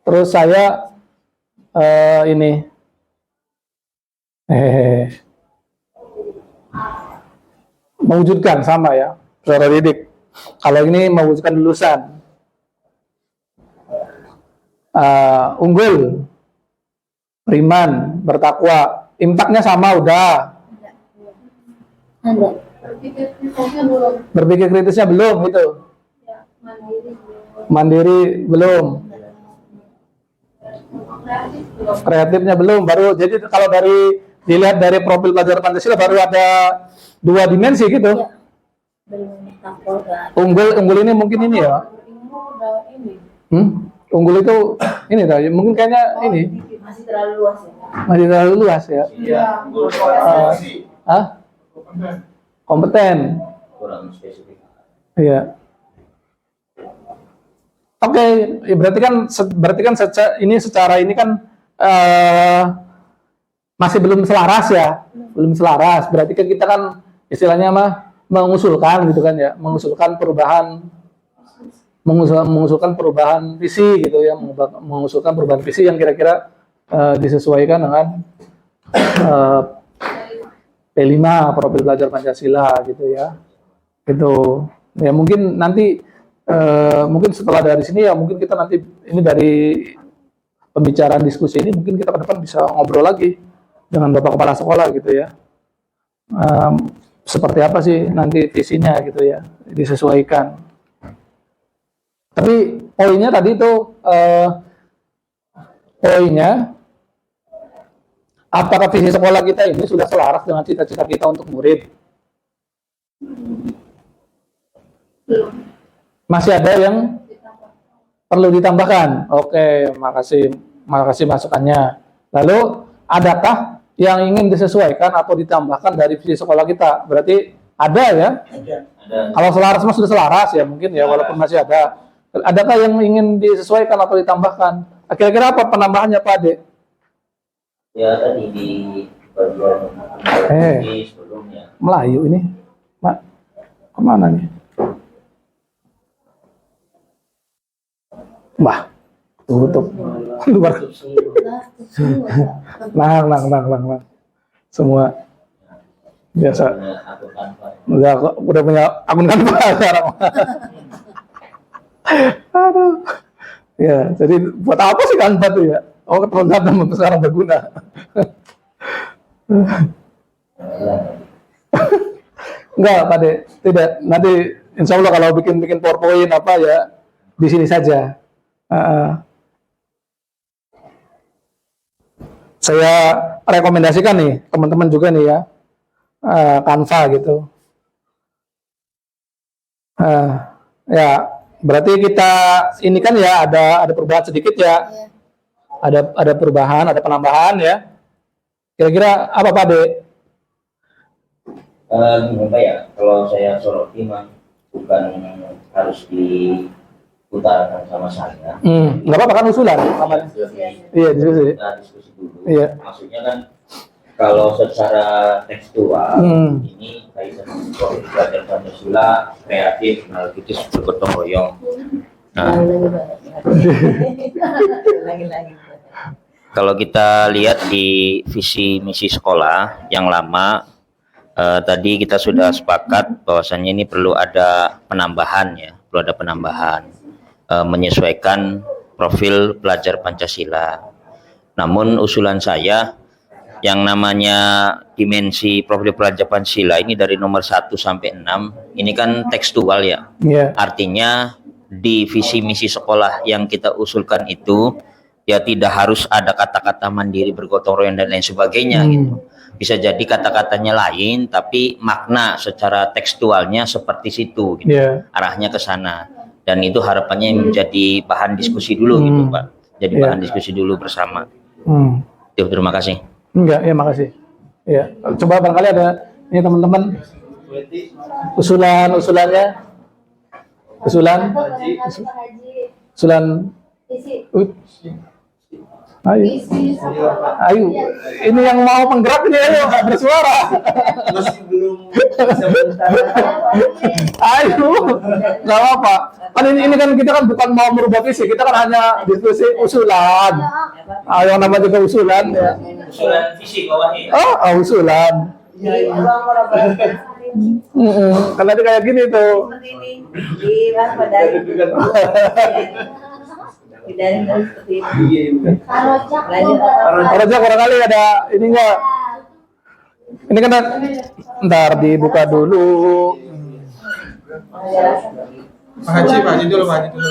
Terus saya ini mewujudkan sama ya, saudara didik. Kalau ini mewujudkan lulusan unggul, beriman, bertakwa, impaknya sama udah. Berpikir kritisnya belum gitu. Mandiri belum. Kreatifnya belum. Baru jadi kalau dilihat dari profil pelajar Pancasila baru ada 2 dimensi gitu. Unggul ini mungkin ini ya. Unggul itu ini tadi mungkin kayaknya ini. Masih terlalu luas ya. Masih terlalu luas ya. Kompeten. Kurang spesifik. Iya. Oke, ya berarti kan ini secara ini kan masih belum selaras ya, belum selaras. Berarti kan kita kan istilahnya mengusulkan gitu kan ya, mengusulkan perubahan visi gitu ya, mengusulkan perubahan visi yang kira-kira disesuaikan dengan P5 profil belajar Pancasila gitu ya. Gitu. Ya mungkin nanti mungkin setelah dari sini ya mungkin kita nanti ini dari pembicaraan diskusi ini mungkin kita ke depan bisa ngobrol lagi dengan Bapak Kepala Sekolah gitu ya. Seperti apa sih nanti visinya gitu ya, disesuaikan. Tapi poinnya tadi itu poinnya apakah visi sekolah kita ini sudah selaras dengan cita-cita kita untuk murid? Masih ada yang perlu ditambahkan. Oke, makasih masukannya. Lalu, adakah yang ingin disesuaikan atau ditambahkan dari visi sekolah kita? Berarti ada ya? Ada. Kalau selaras sudah selaras ya mungkin ya, walaupun masih ada. Adakah yang ingin disesuaikan atau ditambahkan? Kira-kira apa penambahannya Pak Ade? Ya tadi di bagian sebelumnya. Melayu ini, Pak. Kemana nih? Wah, tutup. Luar. Nang. Semua biasa. Udah punya akun Canva sekarang. Aduh. Ya, jadi buat apa sih Canva tuh ya? Oh, ternyata sekarang berguna. Enggak, Pak De. Tidak. Nanti insya Allah kalau bikin PowerPoint apa ya di sini saja. Saya rekomendasikan nih teman-teman juga nih ya Canva gitu. Ya berarti kita ini kan ya ada perubahan sedikit ya. Ada perubahan, ada penambahan ya. Kira-kira apa Pak De? Gimana ya? Kalau saya soroti mah bukan harus diutarakan sama saya. Nggak apa-apa kan usulan. Iya diskusi. Kita diskusi dulu. Iya. Maksudnya kan kalau secara tekstual ini kaitan dengan belajar Pancasila kreatif, analitis, bergotong royong. Nah, kalau kita lihat di visi misi sekolah yang lama, tadi kita sudah sepakat bahwasannya ini perlu ada penambahan ya, menyesuaikan profil pelajar Pancasila. Namun usulan saya Yang namanya dimensi Profil Pelajar Pancasila ini dari nomor 1 sampai 6, ini kan tekstual ya. Iya. Artinya di visi misi sekolah yang kita usulkan itu ya tidak harus ada kata-kata mandiri, bergotong royong dan lain sebagainya gitu. Bisa jadi kata-katanya lain tapi makna secara tekstualnya seperti situ gitu. Iya. Arahnya ke sana. Dan itu harapannya menjadi bahan diskusi dulu gitu, Pak. Jadi Iya. bahan diskusi dulu bersama. Hmm. Terima kasih. Enggak, ya makasih. Ya, coba barangkali ada ini teman-teman usulannya. Usulan. Ayo. Ayo. Ini yang mau penggerak ini ayo bersuara. Masih belum Ayo. Enggak apa-apa. Kan ini kan kita kan bukan mau merubah visi, kita kan hanya diskusi usulan. Yang namanya juga usulan ya. Usulan visi bawahnya. Usulan. Kan nanti kayak gini tuh. Rojak barangkali ada ininya. Ini kan ntar dibuka dulu. Pak Haji dulu, Pak Haji dulu.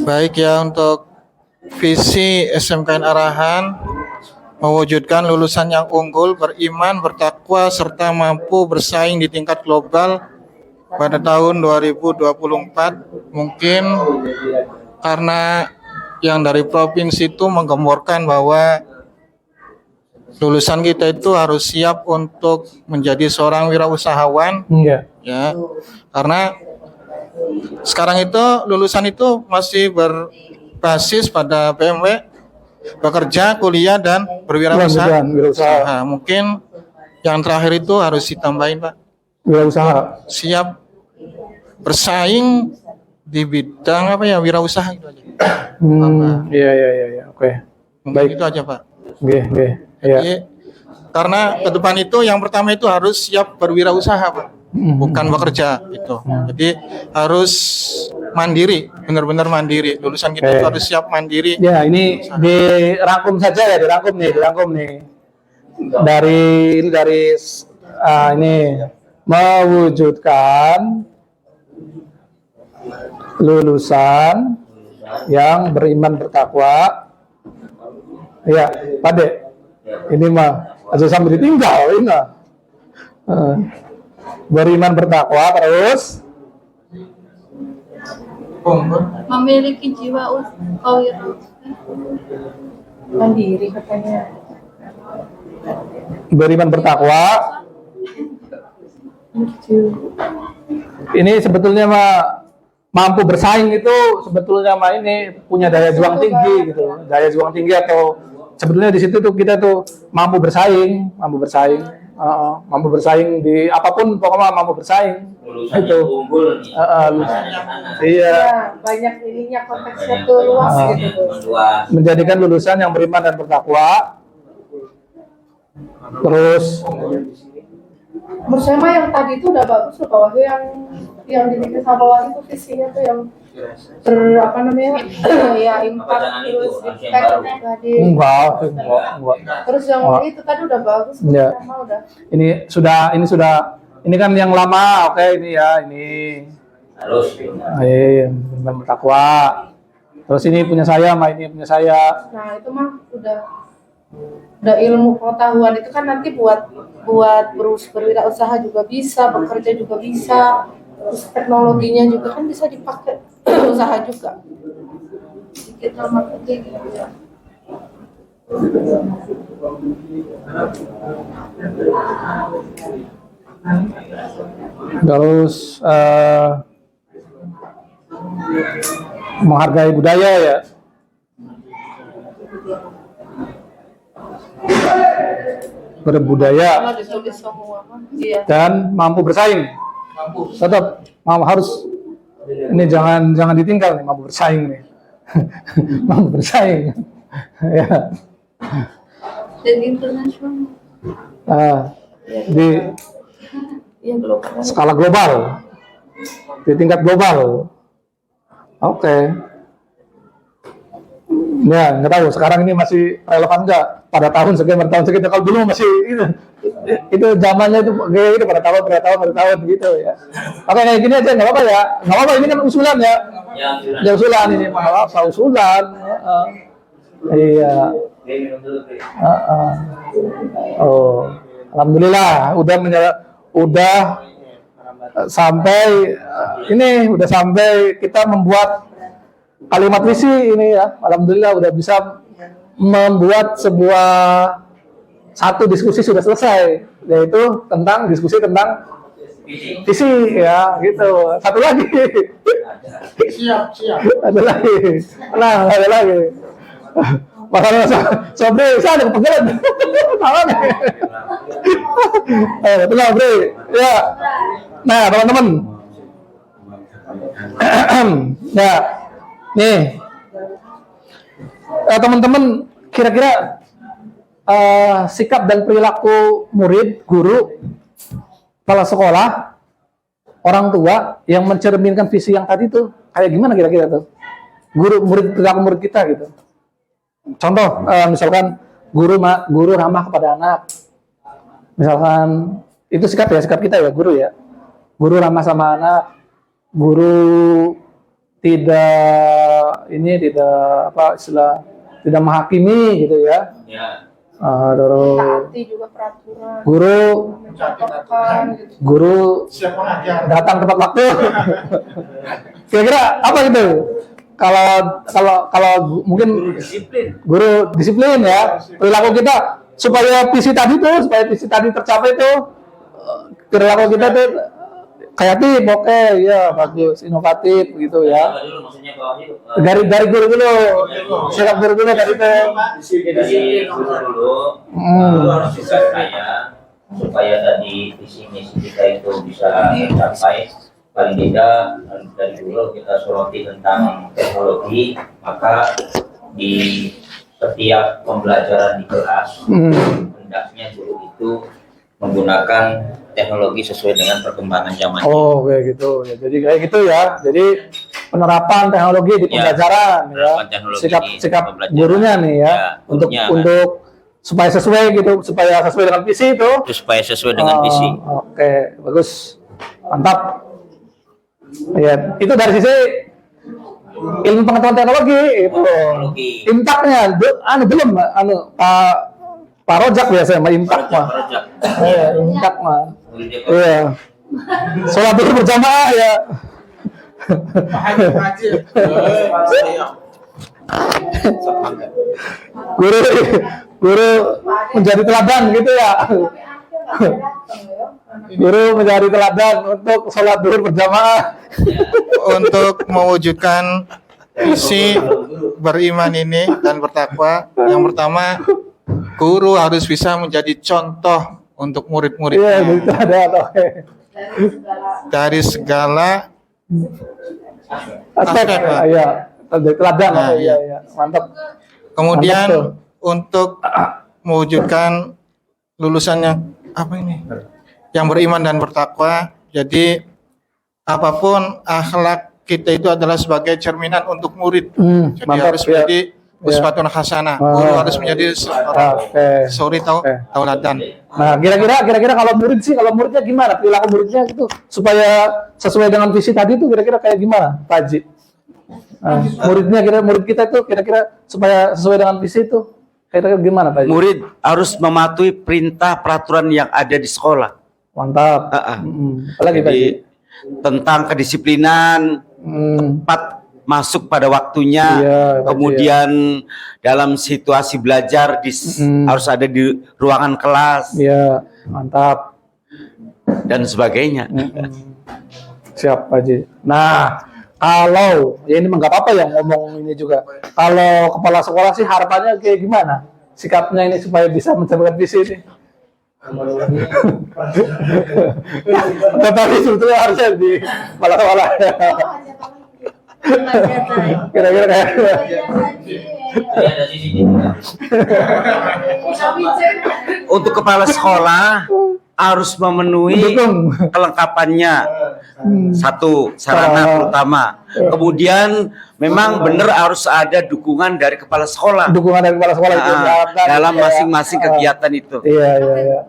Baik ya, untuk visi SMKN Arahan mewujudkan lulusan yang unggul, beriman, bertakwa, serta mampu bersaing di tingkat global pada tahun 2024. Mungkin karena yang dari provinsi itu menggemborkan bahwa lulusan kita itu harus siap untuk menjadi seorang wirausahawan. Iya. Ya, karena sekarang itu lulusan itu masih berbasis pada PMW, bekerja, kuliah, dan berwirausaha. Wirausaha. Mungkin yang terakhir itu harus ditambahin, Pak. Wirausaha. Siap bersaing di bidang apa ya, wirausaha itu aja. Iya. Oke. Baik, itu aja, Pak. Oke. Iya. Jadi, karena ke depan itu yang pertama itu harus siap berwirausaha, Pak. Bukan bekerja itu. Jadi harus mandiri, benar-benar mandiri. Lulusan kita itu harus siap mandiri. Ya, ini dirangkum saja ya, dirangkum nih. Dari ini mewujudkan lulusan yang beriman bertakwa. Ya, Pak De. Ini mah aja sambil ditinggal ini. Beriman bertakwa terus Memiliki jiwa kewirausahaan. Mandiri katanya. beriman bertakwa. Ini sebetulnya mah mampu bersaing itu sebetulnya mah ini punya daya juang tinggi gitu. Daya juang tinggi atau sebetulnya di situ tuh kita tuh mampu bersaing di apapun, pokoknya mampu bersaing. Lulusan Itu. yang unggul nih. Iya. Ya, banyak ininya konteksnya tuh luas gitu. Luas. Menjadikan lulusan yang beriman dan bertakwa. Terus Menurut saya mah yang tadi itu udah bagus loh, Pak Wahyu, yang dibikin sama Pak Wahyu itu visinya tuh yang apa namanya ya impact terus impact tadi. enggak. Terus yang itu tadi udah bagus. Ya. Sama udah. Ini kan yang lama, oke ini ya, ini. Harus. Beriman bertakwa. Terus ini punya saya, ini punya saya. Nah itu mah udah ilmu pengetahuan itu kan nanti buat berwirausaha juga bisa, bekerja juga bisa, terus teknologinya juga kan bisa dipakai usaha juga. Digital marketing gitu ya. Terus menghargai budaya ya. Berbudaya Kalau ditulis semua mah, iya. dan mampu bersaing. Tetap harus ini jangan ditinggal nih, mampu bersaing nih. Mampu bersaing. Ya. Dan internasional. Di Yang global. skala global. di tingkat global. Oke. Ya, nggak tahu sekarang ini masih relevan nggak pada tahun sekian. Kalau dulu masih itu zamannya itu kayak gitu pada tahun gitu ya. Oke, kayak gini aja nggak apa-apa ya. Nggak apa-apa, ini kan usulan ya. Ya usulan ini maaf, usulan. Iya. Oh, alhamdulillah udah sampai udah sampai kita membuat kalimat visi ini ya. Alhamdulillah udah bisa membuat satu diskusi sudah selesai, yaitu diskusi tentang visi ya gitu. Satu lagi. Siap. Ada lagi. Nah, ada lagi. Makanya Sobri, saya ada kepegelan. Salah nih. Tenang, Bri. Ya. Nah, teman-teman. Ya. Nih. Teman-teman, kira-kira sikap dan perilaku murid, guru, kepala sekolah, orang tua yang mencerminkan visi yang tadi tuh kayak gimana kira-kira tuh? Perilaku murid kita gitu. Contoh, misalkan guru ramah kepada anak, misalkan itu sikap kita ya, guru ya. Guru ramah sama anak, guru tidak menghakimi gitu ya. Taati juga peraturan. Guru datang tepat waktu. Kira-kira apa gitu? Kalau mungkin guru disiplin ya, perilaku kita supaya visi tadi tercapai tuh, perilaku kita tuh kreatif, oke, ya bagus, inovatif gitu ya. Dari guru dulu, sikap guru dulu dari itu. Supaya tadi visi misi kita itu bisa tercapai. Paling tidak dari dulu kita soroti tentang teknologi, maka di setiap pembelajaran di kelas hendaknya guru itu menggunakan teknologi sesuai dengan perkembangan zaman. Oh, kayak gitu ya. Jadi kayak gitu ya. Jadi penerapan teknologi di pembelajaran ya. Sikap gurunya nih ya, untuk supaya sesuai dengan visi itu. Supaya sesuai dengan visi. Oke, bagus. Mantap. Ya, itu dari sisi ilmu pengetahuan teknologi itu. Impaknya belum Pak Rojak biasa sama impak mah. Iya, impak mah. Iya. Sholat dulu berjamaah ya. Guru menjadi teladan gitu ya. Guru menjadi teladan untuk sholat duhur berjamaah. Untuk mewujudkan visi beriman ini dan bertakwa, yang pertama guru harus bisa menjadi contoh untuk murid-muridnya. Iya, gitu ada. Dari segala aspek. Iya, teladan. Nah, iya. Mantap. Kemudian Mantap untuk mewujudkan lulusannya yang beriman dan bertakwa. Jadi apapun akhlak kita itu adalah sebagai cerminan untuk murid. Jadi mantap, harus menjadi uswatun hasanah. Guru harus menjadi seorang tauladan. Nah, kira-kira kalau muridnya gimana? Perilaku muridnya itu supaya sesuai dengan visi tadi itu kira-kira kayak gimana, Pak Haji? Murid kita itu kira-kira supaya sesuai dengan visi itu kira-kira gimana, Pak Haji? Murid harus mematuhi perintah peraturan yang ada di sekolah. Mantap. Apalagi Pak Haji? Tentang kedisiplinan, tepat masuk pada waktunya, kemudian dalam situasi belajar harus ada di ruangan kelas. Iya, mantap. Dan sebagainya. Siap, Pak Haji. Nah, kalau ya ini nggak apa-apa ya ngomong ini juga. Kalau kepala sekolah sih harapannya kayak gimana? Sikapnya ini supaya bisa mencapai visi ini. Tetapi sebetulnya harusnya di kepala sekolah. Kira-kira kayak untuk kepala sekolah harus memenuhi Mendukung. kelengkapannya. Satu, sarana terutama. Kemudian memang benar harus ada dukungan dari kepala sekolah. Dukungan dari kepala sekolah itu diharapkan dalam gitu ya. masing-masing kegiatan itu. Iya, iya, iya.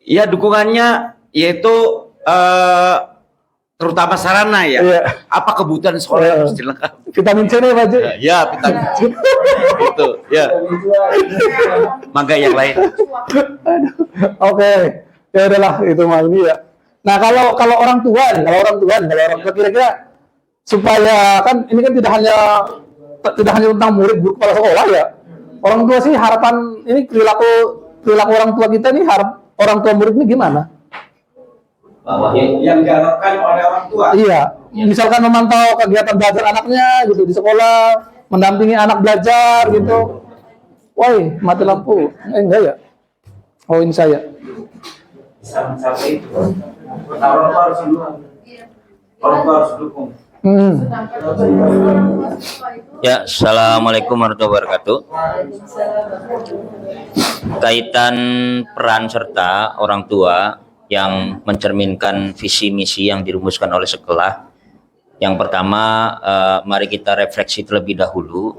Ya dukungannya yaitu terutama sarana ya. Iya. Apa kebutuhan sekolah yang harus dilengkapi? Vitamin C nih Pak Ji. Ya, vitamin C. Itu, ya. Mangga yang lain. Oke, ya udahlah itu mah ini ya. Nah kalau orang tua kira-kira supaya kan ini kan tidak hanya tentang murid guru kepala sekolah ya. Orang tua sih harapan ini perilaku orang tua kita nih orang tua murid ini gimana? Yang diharapkan oleh orang tua. Iya, misalkan memantau kegiatan belajar anaknya gitu di sekolah, mendampingi anak belajar gitu. Woi, mati lampu. Enggak ya? Oh ini saya. Sampai itu. Orang tua harus dukung. Orang tua harus dukung. Ya, assalamualaikum warahmatullahi wabarakatuh. Kaitan peran serta orang tua yang mencerminkan visi misi yang dirumuskan oleh sekolah. Yang pertama, mari kita refleksi terlebih dahulu.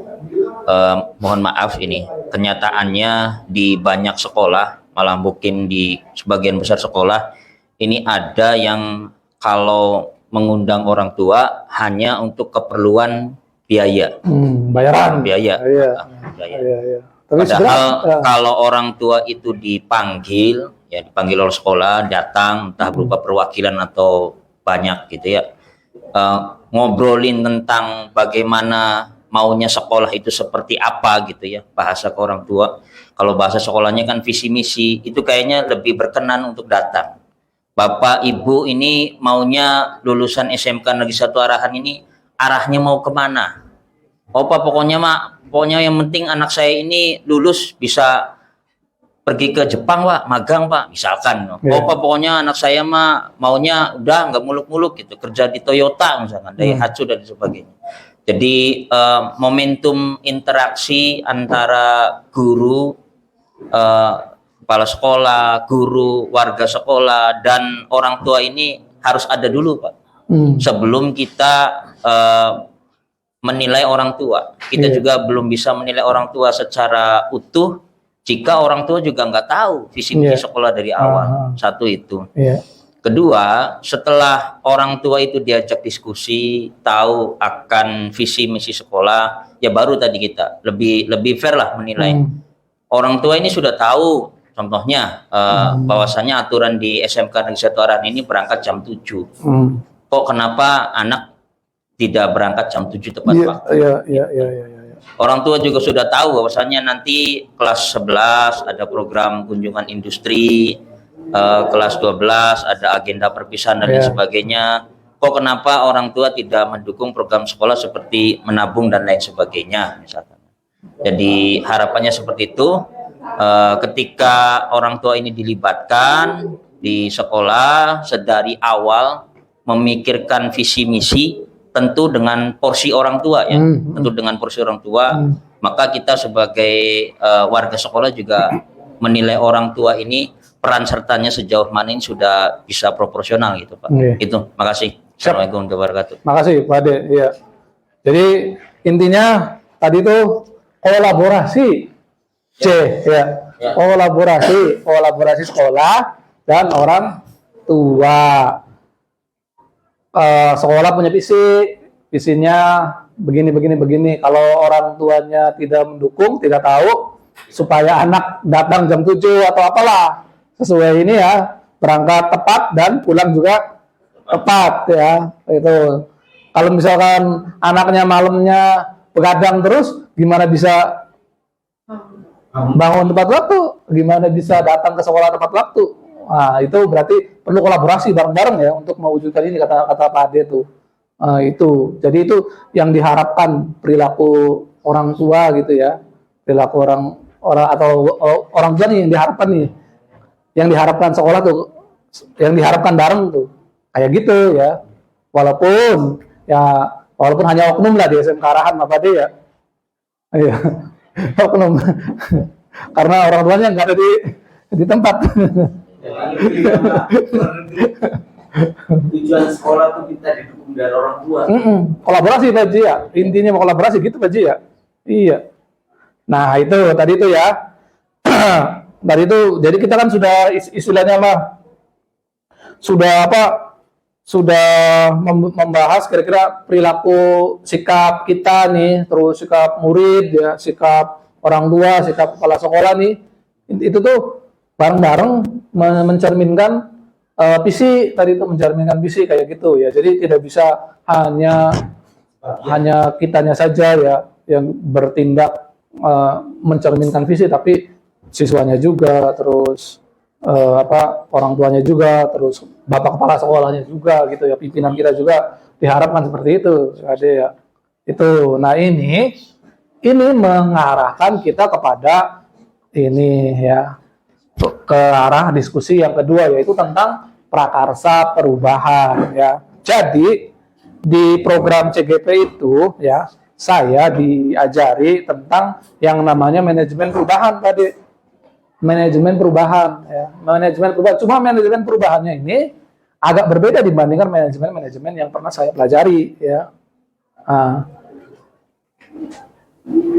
Mohon maaf ini, kenyataannya di banyak sekolah, malah mungkin di sebagian besar sekolah, ini ada yang kalau mengundang orang tua hanya untuk keperluan biaya. Bayaran. Biaya. Iya. Biaya. Iya. Tapi Padahal sebenarnya, kalau orang tua itu dipanggil oleh sekolah, datang entah berupa perwakilan atau banyak gitu ya, ngobrolin tentang bagaimana maunya sekolah itu seperti apa gitu ya, bahasa ke orang tua. Kalau bahasa sekolahnya kan visi misi, itu kayaknya lebih berkenan untuk datang. Bapak Ibu ini maunya lulusan SMK Negeri 1 Arahan ini arahnya mau kemana? Oh Pak, pokoknya yang penting anak saya ini lulus bisa pergi ke Jepang Pak, magang Pak, misalkan. Oh Pak, pokoknya anak saya mah maunya udah nggak muluk-muluk gitu, kerja di Toyota misalkan, Daihatsu dan sebagainya. Jadi momentum interaksi antara guru, kepala sekolah, guru, warga sekolah, dan orang tua ini harus ada dulu Pak. Sebelum kita menilai orang tua. Kita juga belum bisa menilai orang tua secara utuh jika orang tua juga nggak tahu visi misi sekolah dari awal. Satu itu. Kedua, setelah orang tua itu diajak diskusi, tahu akan visi misi sekolah, ya baru tadi kita lebih fair lah menilai. Orang tua ini sudah tahu, contohnya bahwasanya aturan di SMK Negeri 1 Arahan ini berangkat jam 7. Kok kenapa anak tidak berangkat jam 7 tepat waktu? Iya. Orang tua juga sudah tahu bahwasanya nanti kelas 11 ada program kunjungan industri, kelas 12 ada agenda perpisahan dan lain sebagainya. Kok kenapa orang tua tidak mendukung program sekolah seperti menabung dan lain sebagainya misalkan. Jadi harapannya seperti itu, ketika orang tua ini dilibatkan di sekolah sedari awal memikirkan visi misi, tentu dengan porsi orang tua ya, tentu dengan porsi orang tua, maka kita sebagai warga sekolah juga menilai orang tua ini peran sertanya sejauh mana ini sudah bisa proporsional gitu Pak. Itu, makasih. Assalamualaikum warahmatullahi wabarakatuh. Makasih Pak Ade. Iya. Jadi intinya tadi itu kolaborasi, ya. Kolaborasi sekolah dan orang tua. Sekolah punya visinya begini. Kalau orang tuanya tidak mendukung, tidak tahu, supaya anak datang jam 7 atau apalah, sesuai ini ya, berangkat tepat dan pulang juga tepat ya. Itu. Kalau misalkan anaknya malamnya begadang terus, gimana bisa bangun tepat waktu? Gimana bisa datang ke sekolah tepat waktu? Nah, itu berarti perlu kolaborasi bareng-bareng ya untuk mewujudkan ini, kata Pak Ade tuh. Itu. Jadi itu yang diharapkan perilaku orang tua gitu ya. Perilaku orang atau orang tua nih yang diharapkan nih. Yang diharapkan sekolah tuh, yang diharapkan bareng tuh. Kayak gitu ya. Walaupun hanya oknum lah di SMK Arahan Pak Ade ya. Iya. Oknum. Karena orang tuanya nggak ada di tempat. Jadi tujuan sekolah tuh kita didukung dari orang tua. Kolaborasi Pak Ji ya, intinya mau kolaborasi gitu Pak Ji ya. Iya. Nah itu tadi itu ya. Tadi itu jadi kita kan sudah istilahnya lah sudah membahas kira-kira perilaku sikap kita nih, terus sikap murid ya, sikap orang tua, sikap kepala sekolah nih, itu tuh bareng-bareng mencerminkan visi tadi itu, mencerminkan visi kayak gitu ya. Jadi tidak bisa hanya kitanya saja ya yang bertindak mencerminkan visi, tapi siswanya juga, terus orang tuanya juga, terus bapak kepala sekolahnya juga gitu ya, pimpinan kita juga diharapkan seperti itu ada ya. Itu nah ini mengarahkan kita kepada ini ya, ke arah diskusi yang kedua, yaitu tentang prakarsa perubahan ya. Jadi di program CGP itu ya, saya diajari tentang yang namanya manajemen perubahan tadi. Manajemen perubahan ya, manajemen perubahan. Cuma manajemen perubahannya ini agak berbeda dibandingkan manajemen yang pernah saya pelajari ya.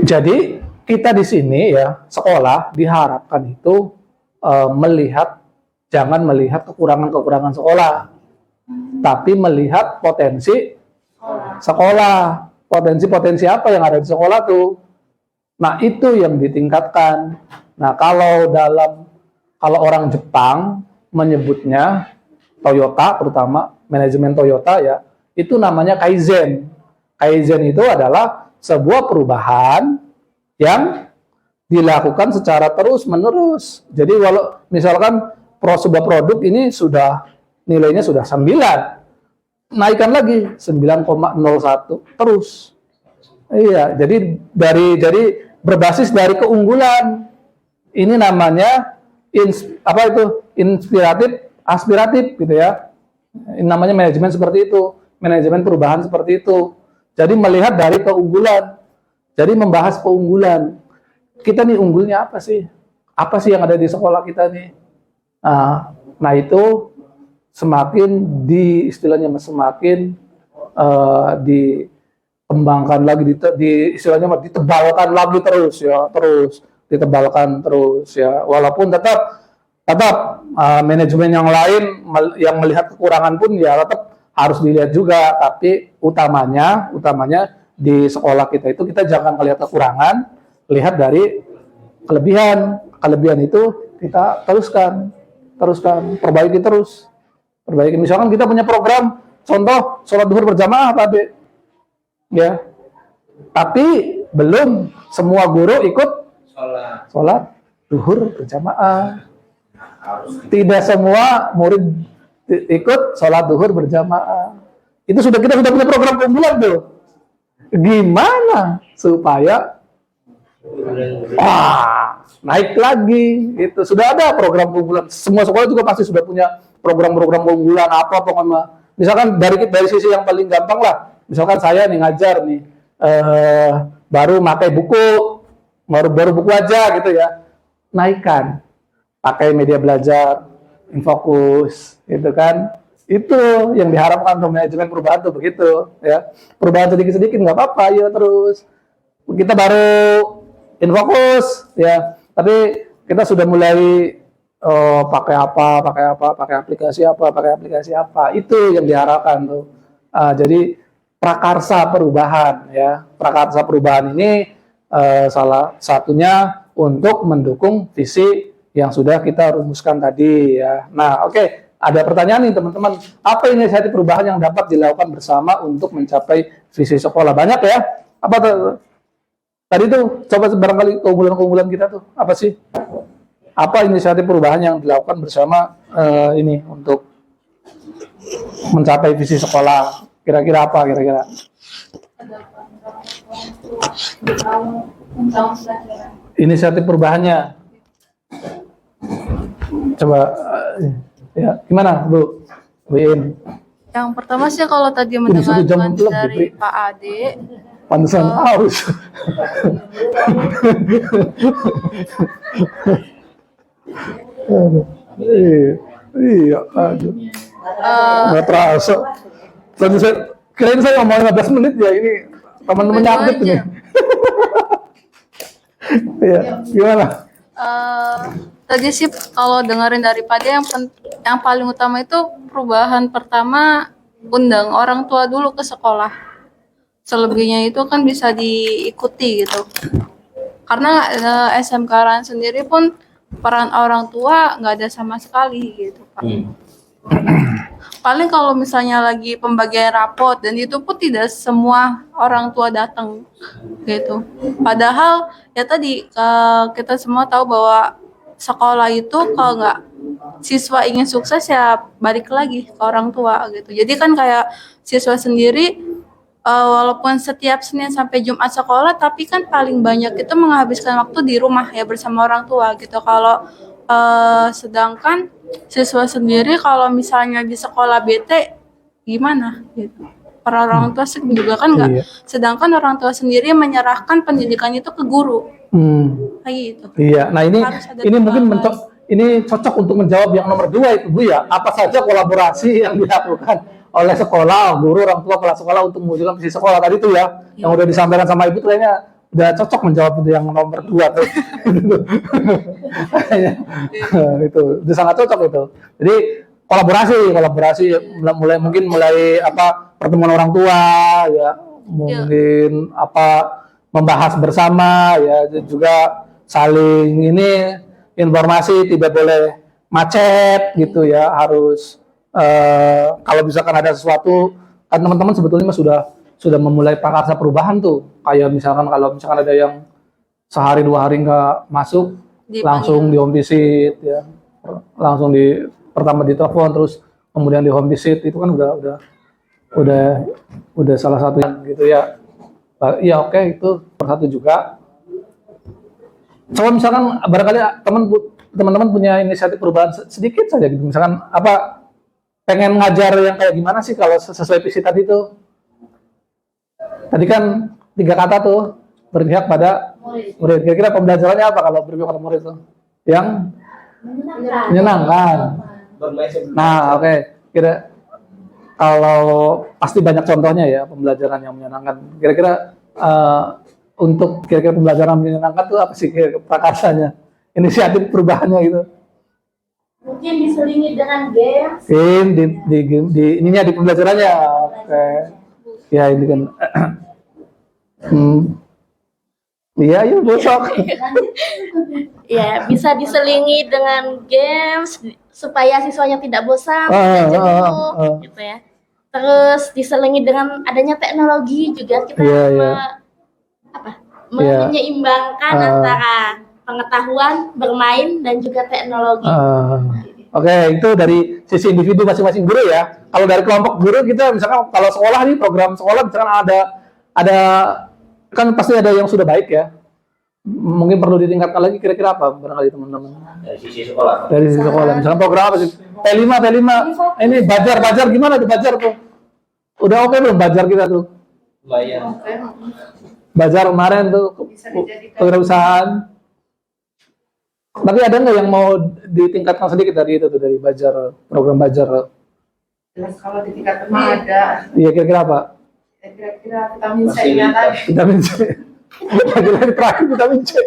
Jadi kita di sini ya, sekolah diharapkan itu jangan melihat kekurangan sekolah, tapi melihat potensi sekolah. Potensi apa yang ada di sekolah tuh. Nah, itu yang ditingkatkan. Nah, kalau orang Jepang menyebutnya Toyota, terutama manajemen Toyota ya, itu namanya Kaizen. Kaizen itu adalah sebuah perubahan yang dilakukan secara terus-menerus. Jadi kalau misalkan sebuah produk ini nilainya sudah 9, naikkan lagi 9,01 terus. Iya, jadi berbasis dari keunggulan. Ini namanya inspiratif, aspiratif gitu ya. Ini namanya manajemen seperti itu, manajemen perubahan seperti itu. Jadi melihat dari keunggulan. Jadi membahas keunggulan. Kita nih unggulnya apa sih? Apa sih yang ada di sekolah kita nih? Nah itu semakin semakin dikembangkan lagi, istilahnya ditebalkan lagi terus ya, ditebalkan terus ya. Walaupun tetap manajemen yang lain yang melihat kekurangan pun ya tetap harus dilihat juga, tapi utamanya di sekolah kita itu kita jangan melihat kekurangan, lihat dari kelebihan itu kita teruskan, perbaiki terus. Misalkan kita punya program, contoh sholat duhur berjamaah Pak Be, ya, tapi belum semua guru ikut sholat duhur berjamaah. Tidak semua murid ikut sholat duhur berjamaah. Itu kita sudah punya program keunggulan tuh. Gimana supaya naik lagi? Itu sudah ada program keunggulan. Semua sekolah juga pasti sudah punya program-program keunggulan apa pokoknya. Misalkan dari sisi yang paling gampang lah. Misalkan saya nih ngajar nih, baru pakai buku, baru buku aja gitu ya. Naikkan, pakai media belajar, Infocus, gitu kan. Itu yang diharapkan untuk manajemen perubahan tuh begitu ya. Perubahan sedikit-sedikit nggak apa-apa, ya terus. Kita baru Infocus ya, tapi kita sudah mulai pakai aplikasi apa. Itu yang diharapkan tuh. Jadi prakarsa perubahan ya. Prakarsa perubahan ini salah satunya untuk mendukung visi yang sudah kita rumuskan tadi ya. Nah, oke. Ada pertanyaan nih teman-teman. Apa inisiatif perubahan yang dapat dilakukan bersama untuk mencapai visi sekolah? Banyak ya. Apa tadi tuh? Coba barangkali keunggulan-keunggulan kita tuh apa sih? Apa inisiatif perubahan yang dilakukan bersama ini untuk mencapai visi sekolah? Kira-kira apa kira-kira? Inisiatif perubahannya. Coba ya, gimana Bu In? Yang pertama sih kalau tadi mendengarkan dari Pak Ade, pantesan haus. Iya, aduh. Nggak terasa. Tadi kirain saya ngomong 15 menit ya, ini teman-temannya aktif nih. Iya, gimana? Tadi sih kalau dengerin dari Pak Ade yang paling utama itu perubahan pertama undang orang tua dulu ke sekolah. Selebihnya itu kan bisa diikuti gitu. Karena SMK Arahan sendiri pun peran orang tua nggak ada sama sekali gitu Pak. Paling kalau misalnya lagi pembagian rapot dan itu pun tidak semua orang tua datang gitu. Padahal ya tadi kita semua tahu bahwa sekolah itu kalau nggak siswa ingin sukses ya balik lagi ke orang tua gitu. Jadi kan kayak siswa sendiri walaupun setiap Senin sampai Jumat sekolah, tapi kan paling banyak itu menghabiskan waktu di rumah ya bersama orang tua gitu. Kalau sedangkan siswa sendiri kalau misalnya di sekolah bete gimana gitu. Para orang tua juga kan nggak. Sedangkan orang tua sendiri menyerahkan pendidikan itu ke guru. Kayak gitu. Iya. Nah ini mungkin ini cocok untuk menjawab yang nomor 2 itu Bu ya. Apa saja kolaborasi yang dilakukan oleh sekolah, guru, orang tua, kepala sekolah untuk mewujudkan visi sekolah tadi itu ya, yang udah disampaikan sama Ibu kayaknya udah cocok menjawab itu yang nomor 2 tuh. Itu udah sangat cocok itu. Jadi kolaborasi mulai apa pertemuan orang tua ya, mungkin apa membahas bersama ya, juga saling ini informasi tidak boleh macet gitu ya, harus kalau misalkan ada sesuatu kan teman-teman sebetulnya sudah memulai prakarsa perubahan tuh, kayak misalkan kalau misalkan ada yang sehari 2 hari nggak masuk langsung di home visit ya, langsung pertama di telepon terus kemudian di home visit, itu kan udah salah satu gitu ya. Iya oke, itu persatu juga. Coba misalkan barangkali teman-teman punya inisiatif perubahan sedikit saja gitu, misalkan apa pengen ngajar yang kayak gimana sih kalau sesuai visi tadi tuh? Tadi kan 3 kata tuh, berpihak pada murid. Kira-kira pembelajarannya apa kalau berpihak pada murid tuh? Yang menyenangkan. Nah, oke. Kira kalau pasti banyak contohnya ya pembelajaran yang menyenangkan. Kira-kira untuk kira-kira pembelajaran menyenangkan tuh apa sih prakarsanya? Inisiatif perubahannya gitu. Mungkin diselingi dengan games. Di ininya di pembelajarannya. Oke. Ya ini kan. Iya, yuk besok. Ya, bisa diselingi dengan games supaya siswanya tidak bosan gitu ya. Terus diselingi dengan adanya teknologi juga kita menyeimbangkan antara pengetahuan, bermain, dan juga teknologi. Oke, itu dari sisi individu masing-masing guru ya. Kalau dari kelompok guru kita misalkan kalau sekolah nih, program sekolah misalkan ada kan pasti ada yang sudah baik ya. Mungkin perlu ditingkatkan lagi, kira-kira apa barangkali teman-teman? Dari sisi sekolah. Dari sisi sekolah. Misalkan program apa sih? P5. Ini Bajar gimana tuh Bajar tuh? Udah oke belum Bajar kita tuh? Lumayan. Bajar kemarin tuh kewirausahaan. Tapi ada nggak yang mau ditingkatkan sedikit dari itu tuh, dari Bajar, program Bajar? Jelas kalau ditingkatkan ada. Iya, kira-kira apa? Kira-kira vitamin C-nya tadi. Vitamin C. Lagi terakhir vitamin C.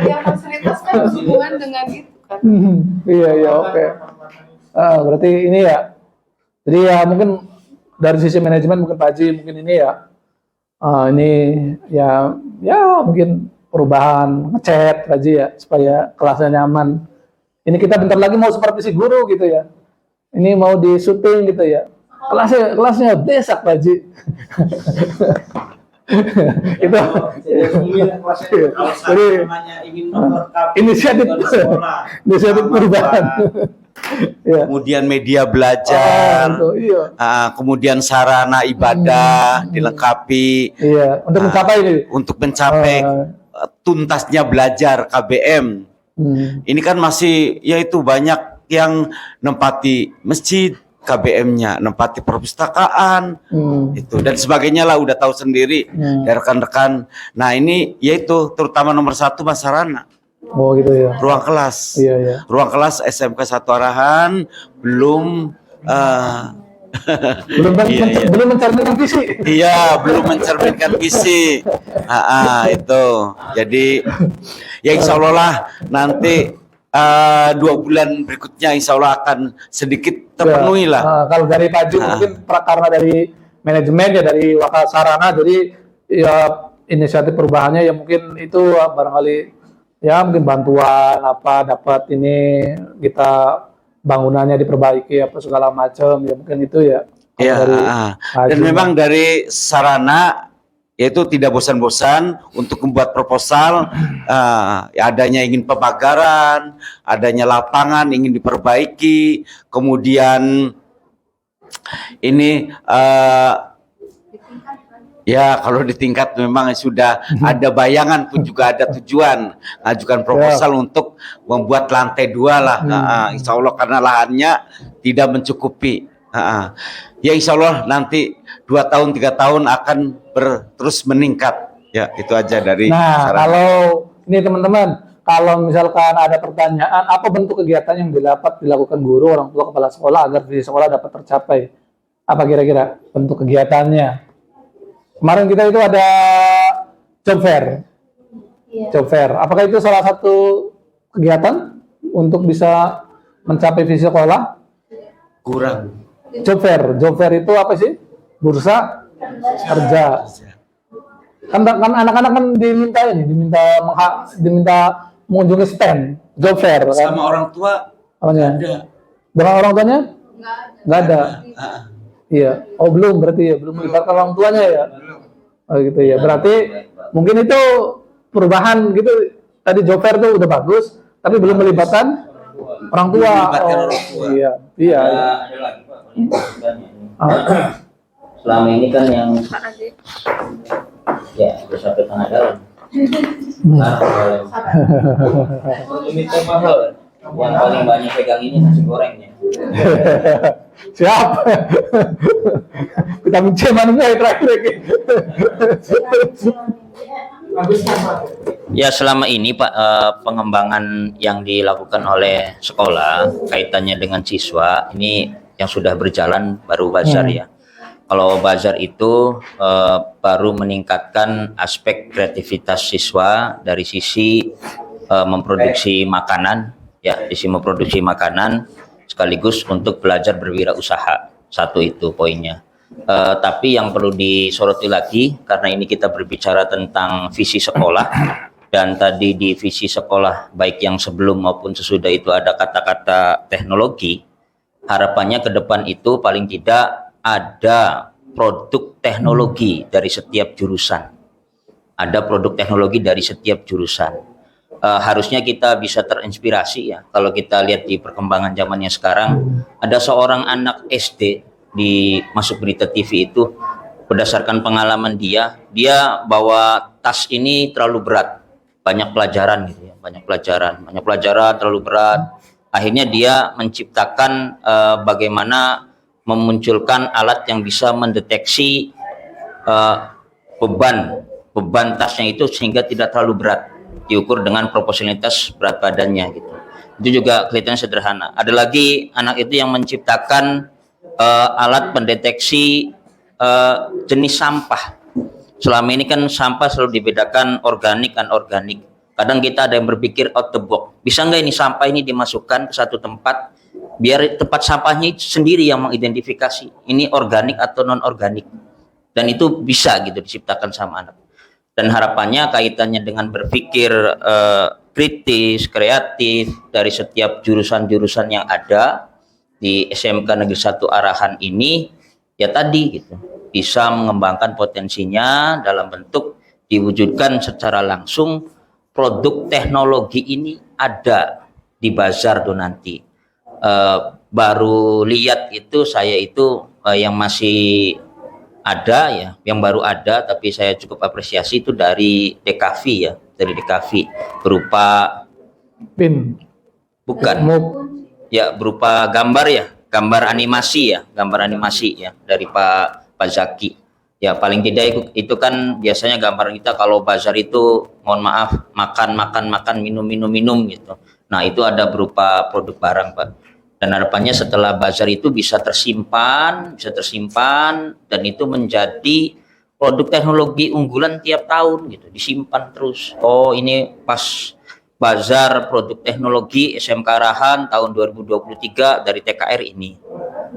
Yang fasilitas kan hubungan dengan itu kan. Iya, oke. Berarti ini ya. Jadi ya mungkin dari sisi manajemen mungkin Pak Haji mungkin ini ya. Ini ya mungkin perubahan ngechat Pak Haji ya supaya kelasnya nyaman. Ini kita bentar lagi mau supervisi guru gitu ya. Ini mau di syuting gitu ya. Kelasnya besok Pak Haji. Itu jadi inisiatif perubahan. Kemudian media belajar, kemudian sarana ibadah dilengkapi, untuk mencapai tuntasnya belajar KBM. Ini kan masih yaitu banyak yang nempati masjid, KBM-nya nempati perpustakaan, itu dan sebagainya lah, udah tahu sendiri dari rekan-rekan. Nah ini yaitu terutama nomor 1 mas sarana. Oh gitu ya. Ruang kelas. Iya iya. Ruang kelas SMK Satu Arahan belum Belum mencerminkan visi. iya, belum mencerminkan visi. Itu. Jadi ya insya Allah lah nanti 2 bulan berikutnya insya Allah akan sedikit terpenuhi lah. Kalau dari Paju mungkin karena dari manajemen ya, dari Wakasarana, jadi ya inisiatif perubahannya ya mungkin itu barangkali ya mungkin bantuan apa dapat ini kita bangunannya diperbaiki apa segala macam ya mungkin itu ya. Ya, Dari dan memang dari sarana yaitu tidak bosan-bosan untuk membuat proposal, ya adanya ingin pemagaran, adanya lapangan ingin diperbaiki, kemudian ini ya kalau di tingkat memang sudah ada bayangan pun juga ada tujuan ajukan proposal untuk membuat lantai 2 lah, insya Allah karena lahannya tidak mencukupi. Ya insya Allah nanti 2 tahun 3 tahun akan terus meningkat ya, itu aja dari kalau ini teman-teman, kalau misalkan ada pertanyaan apa bentuk kegiatan yang dapat dilakukan guru, orang tua, kepala sekolah agar visi sekolah dapat tercapai, apa kira-kira bentuk kegiatannya? Kemarin kita itu ada job fair. Job fair, apakah itu salah satu kegiatan untuk bisa mencapai visi sekolah? Kurang. Job fair itu apa sih? Bursa kerja. Kan anak-anak kan diminta mengunjungi stand job fair kan? Sama orang tua Apanya? ada. Dengan orang tuanya? Nggak ada. Iya. Oh belum, berarti ya belum melibatkan orang tuanya ya. Oh gitu ya. Berarti mungkin itu perubahan gitu. Tadi job fair tuh udah bagus, tapi belum melibatkan orang tua. Orang tua. Iya. Iya. Ada lagi Pak. Selama ini kan yang ya udah sampai tengah jalan. Ini tuh mahal. Yang paling banyak pegang ini nasi gorengnya. Siap. Vitamin C mana ya terakhir ini. Ya selama ini Pak, pengembangan yang dilakukan oleh sekolah kaitannya dengan siswa ini yang sudah berjalan baru bazar ya. Kalau bazar itu baru meningkatkan aspek kreativitas siswa dari sisi memproduksi makanan ya, sisi memproduksi makanan sekaligus untuk belajar berwirausaha. Satu itu poinnya. Tapi yang perlu disoroti lagi karena ini kita berbicara tentang visi sekolah dan tadi di visi sekolah baik yang sebelum maupun sesudah itu ada kata-kata teknologi. Harapannya ke depan itu paling tidak ada produk teknologi dari setiap jurusan. Ada produk teknologi dari setiap jurusan. Harusnya kita bisa terinspirasi ya. Kalau kita lihat di perkembangan zamannya sekarang, ada seorang anak SD di masuk berita TV itu berdasarkan pengalaman dia bawa tas ini terlalu berat, banyak pelajaran gitu ya, banyak pelajaran terlalu berat. Akhirnya dia menciptakan bagaimana memunculkan alat yang bisa mendeteksi beban tasnya itu sehingga tidak terlalu berat, diukur dengan proporsionalitas berat badannya gitu. Itu juga kelihatannya sederhana. Ada lagi anak itu yang menciptakan alat pendeteksi jenis sampah. Selama ini kan sampah selalu dibedakan organik dan anorganik. Kadang kita ada yang berpikir out the box. Bisa nggak ini sampah ini dimasukkan ke satu tempat, biar tempat sampahnya sendiri yang mengidentifikasi ini organik atau non organik. Dan itu bisa gitu diciptakan sama anak. Dan harapannya kaitannya dengan berpikir kritis, kreatif dari setiap jurusan-jurusan yang ada di SMK Negeri 1 Arahan ini ya tadi gitu bisa mengembangkan potensinya dalam bentuk diwujudkan secara langsung. Produk teknologi ini ada di bazar tuh nanti. Baru lihat itu saya itu yang masih ada ya, yang baru ada tapi saya cukup apresiasi itu dari DKV ya, dari DKV berupa pin bukan ya berupa gambar ya, gambar animasi ya dari Pak Zaki Ya paling tidak itu kan biasanya gambaran kita kalau bazar itu mohon maaf makan minum gitu. Nah itu ada berupa produk barang Pak. Dan harapannya setelah bazar itu bisa tersimpan dan itu menjadi produk teknologi unggulan tiap tahun gitu, disimpan terus. Oh ini pas bazar produk teknologi SMK Arahan tahun 2023 dari TKR ini.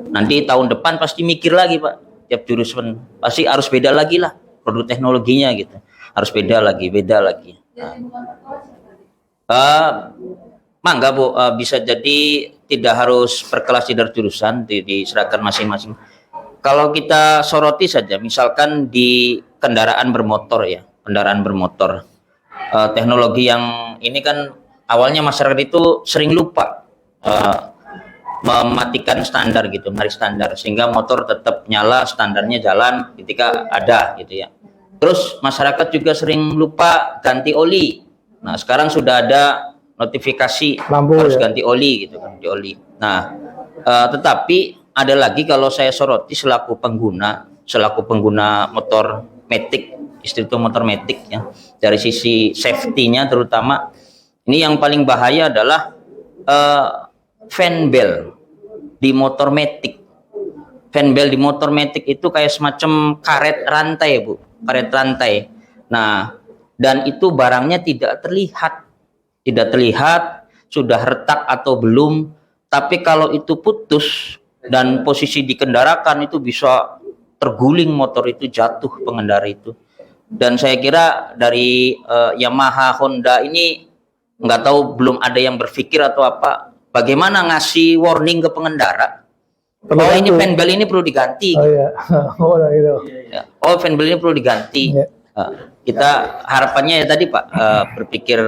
Nanti tahun depan pasti mikir lagi Pak. Tiap jurusan pasti harus beda lagi lah produk teknologinya gitu, harus beda lagi. Mangga Bu, bisa jadi tidak harus per kelas tidak jurusan, diserahkan masing-masing. Kalau kita soroti saja, misalkan di kendaraan bermotor ya, teknologi yang ini kan awalnya masyarakat itu sering lupa mematikan standar gitu, menarik standar sehingga motor tetap nyala, standarnya jalan ketika ada gitu ya. Terus masyarakat juga sering lupa ganti oli. Nah sekarang sudah ada notifikasi lampu harus ya? ganti oli gitu, ganti oli. Nah tetapi ada lagi kalau saya soroti selaku pengguna motor metik, instruktur motor metik ya, dari sisi safety-nya terutama ini yang paling bahaya adalah fan bell di motor metik. Fan bell di motor metik itu kayak semacam karet rantai Bu, karet rantai. Nah, dan itu barangnya tidak terlihat sudah retak atau belum. Tapi kalau itu putus dan posisi dikendarakan itu bisa terguling motor itu, jatuh pengendara itu. Dan saya kira dari Yamaha, Honda ini nggak tahu belum ada yang berpikir atau apa. Bagaimana ngasih warning ke pengendara? Oh ini fan bell ini perlu diganti. Oh iya. Oh gitu. Oh fan bell ini perlu diganti. Kita harapannya ya tadi Pak berpikir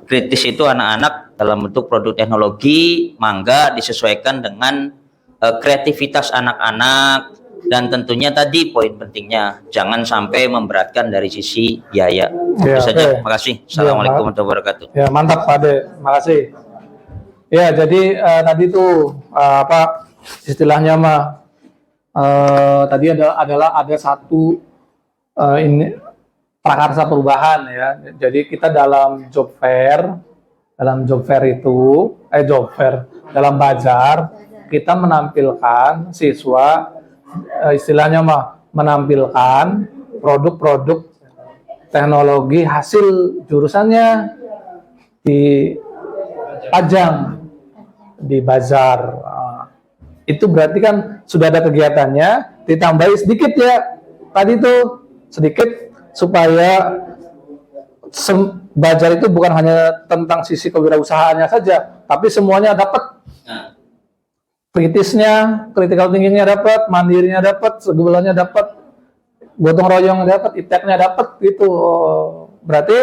kritis itu anak-anak dalam bentuk produk teknologi, mangga disesuaikan dengan kreativitas anak-anak dan tentunya tadi poin pentingnya jangan sampai memberatkan dari sisi biaya. Itu saja. Terima kasih. Assalamualaikum warahmatullahi wabarakatuh. Ya mantap Pak Ade, makasih. Ya jadi tadi tuh apa istilahnya mah tadi ada satu ini prakarsa perubahan ya. Jadi kita dalam job fair itu dalam bazar kita menampilkan siswa istilahnya mah menampilkan produk-produk teknologi hasil jurusannya dipajang di bazar. Itu berarti kan sudah ada kegiatannya, ditambahi sedikit ya. Tadi itu sedikit supaya bazar itu bukan hanya tentang sisi kewirausahaannya saja, tapi semuanya dapat. Kritisnya, critical thinkingnya dapat, mandirinya dapat, segulannya dapat, gotong royongnya dapat, ipteknya dapat gitu. Berarti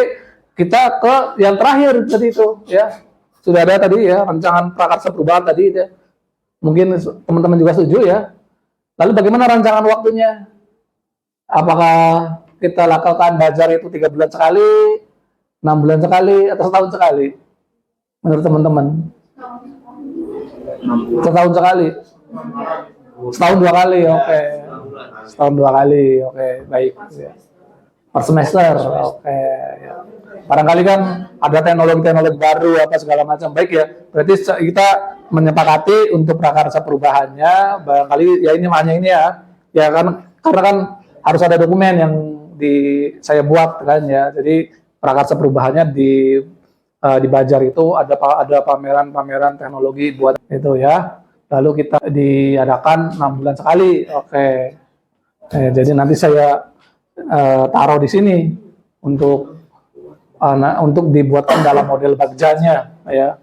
kita ke yang terakhir tadi itu ya. Sudah ada tadi ya rancangan prakarsa perubahan tadi ya. Mungkin teman-teman juga setuju ya. Lalu bagaimana rancangan waktunya? Apakah kita lakukan bazar itu 3 bulan sekali, 6 bulan sekali, atau setahun sekali? Menurut teman-teman? Setahun sekali. Setahun 2 kali, oke. Setahun 2 kali, oke, baik. Ya. Per semester, oke. Ya. Barangkali kan ada teknologi-teknologi baru apa segala macam, baik ya. Berarti kita menyepakati untuk prakarsa perubahannya. Barangkali ya ini hanya ini ya, ya kan karena kan harus ada dokumen yang saya buat kan ya. Jadi prakarsa perubahannya di bazar itu ada pameran teknologi buat itu ya. Lalu kita diadakan 6 bulan sekali, oke. Jadi nanti saya taruh di sini untuk dibuatkan dalam model bagjanya ya.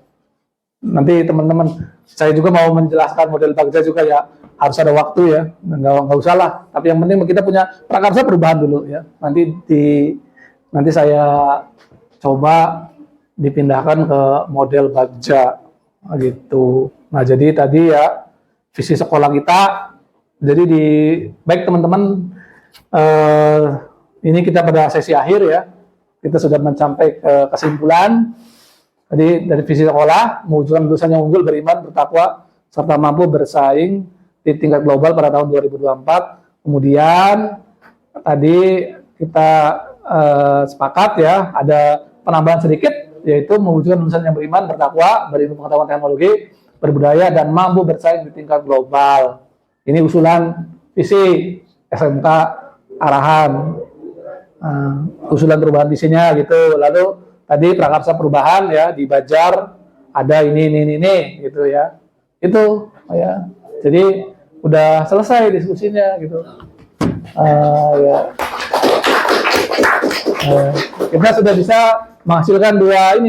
Nanti teman-teman saya juga mau menjelaskan model bagja juga ya, harus ada waktu ya, nggak usah lah, tapi yang penting kita punya prakarsa perubahan dulu ya. Nanti saya coba dipindahkan ke model bagja gitu. Nah jadi tadi ya visi sekolah kita, jadi baik teman-teman, ini kita pada sesi akhir ya. Kita sudah mencapai ke kesimpulan. Jadi dari visi sekolah, mewujudkan lulusan yang unggul, beriman, bertakwa, serta mampu bersaing di tingkat global pada tahun 2024 Kemudian tadi kita sepakat ya, ada penambahan sedikit, yaitu mewujudkan lulusan yang beriman, bertakwa, berilmu pengetahuan teknologi, berbudaya, dan mampu bersaing di tingkat global. Ini usulan visi SMK Arahan. Usulan perubahan visinya gitu. Lalu tadi prakarsa perubahan ya di Bajar ada ini gitu ya. Itu ya. Jadi udah selesai diskusinya gitu. Ya. Kita sudah bisa menghasilkan dua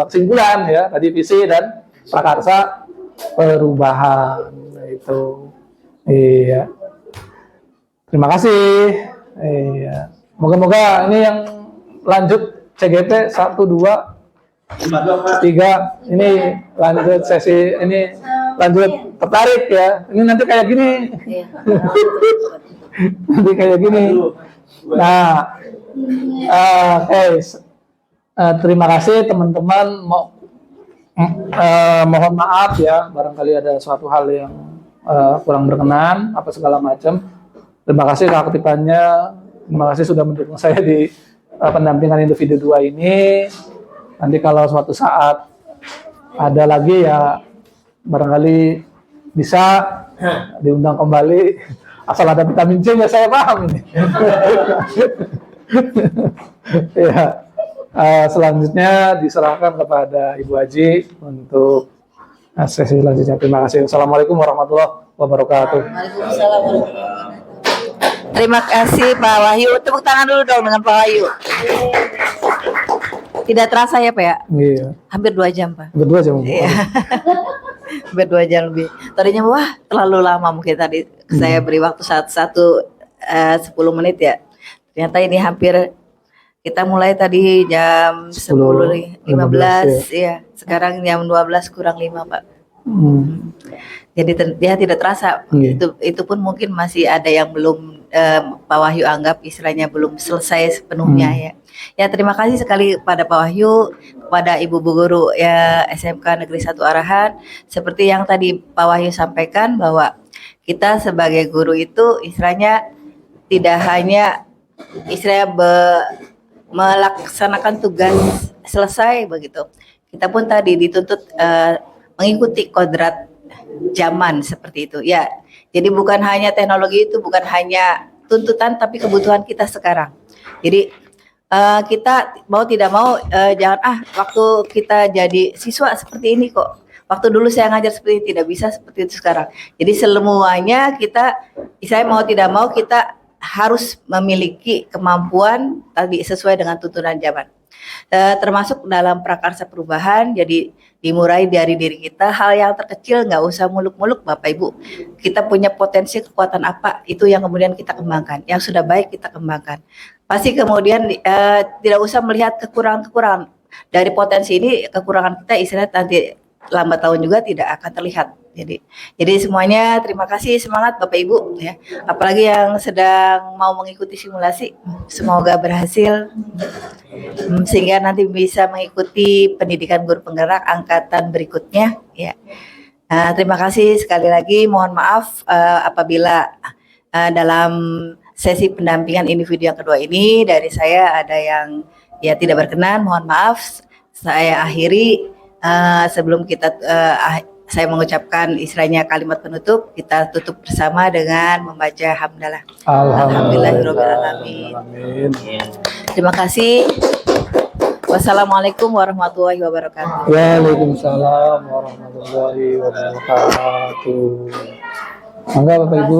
kesimpulan ya, tadi visi dan prakarsa perubahan itu. Iya. Terima kasih. Iya. Moga-moga ini yang lanjut CGT 1, 2, 3 ini lanjut sesi ini lanjut tertarik ya. Ini nanti kayak gini. Nanti kayak gini. Nah, terima kasih teman-teman. Mohon maaf ya, barangkali ada suatu hal yang kurang berkenan, apa segala macam. Terima kasih keaktifannya. Terima kasih sudah mendukung saya di pendampingan individu 2 ini. Nanti kalau suatu saat ada lagi ya, barangkali bisa diundang kembali. Asal ada vitamin C ya, saya paham ini. Ya, selanjutnya diserahkan kepada Ibu Haji untuk sesi selanjutnya. Terima kasih. Assalamualaikum warahmatullahi wabarakatuh. Waalaikumsalam warahmatullahi wabarakatuh. Terima kasih Pak Wahyu. Tepuk tangan dulu dong dengan Pak Wahyu. Tidak terasa ya Pak ya? Iya. Hampir 2 jam Pak. Berdua jam. Iya. Hampir 2 jam lebih. Tadinya wah terlalu lama, mungkin tadi saya beri waktu 10 menit ya. Ternyata ini hampir, kita mulai tadi jam 10.15 ya. Sekarang jam 12 kurang 5 Pak. Jadi dia tidak terasa. Itu pun mungkin masih ada yang belum Pak Wahyu anggap istilahnya belum selesai sepenuhnya ya. Ya, terima kasih sekali kepada Pak Wahyu, kepada Ibu Guru ya SMK Negeri 1 Arahan. Seperti yang tadi Pak Wahyu sampaikan bahwa kita sebagai guru itu istilahnya tidak hanya istilahnya melaksanakan tugas selesai begitu. Kita pun tadi dituntut mengikuti kodrat zaman seperti itu. Ya, jadi bukan hanya teknologi itu, bukan hanya tuntutan, tapi kebutuhan kita sekarang. Jadi kita mau tidak mau jangan waktu kita jadi siswa seperti ini kok. Waktu dulu saya ngajar seperti ini, tidak bisa seperti itu sekarang. Jadi semuanya kita, saya mau tidak mau kita harus memiliki kemampuan tadi sesuai dengan tuntunan zaman. Termasuk dalam prakarsa perubahan, jadi dimulai dari diri kita, hal yang terkecil, nggak usah muluk-muluk Bapak Ibu. Kita punya potensi kekuatan apa, itu yang kemudian kita kembangkan. Yang sudah baik kita kembangkan. Pasti kemudian tidak usah melihat kekurangan-kekurangan. Dari potensi ini, kekurangan kita istilahnya nanti lambat tahun juga tidak akan terlihat. Jadi semuanya terima kasih, semangat Bapak Ibu ya. Apalagi yang sedang mau mengikuti simulasi, semoga berhasil sehingga nanti bisa mengikuti pendidikan guru penggerak angkatan berikutnya ya. Terima kasih sekali lagi, mohon maaf apabila dalam sesi pendampingan individu yang kedua ini dari saya ada yang ya tidak berkenan, mohon maaf. Saya akhiri sebelum kita saya mengucapkan istilahnya kalimat penutup, kita tutup bersama dengan membaca hamdalah. Alhamdulillahirabbil alamin. Terima kasih. Wassalamualaikum warahmatullahi wabarakatuh. Waalaikumsalam warahmatullahi wabarakatuh. Mangga Bapak Ibu.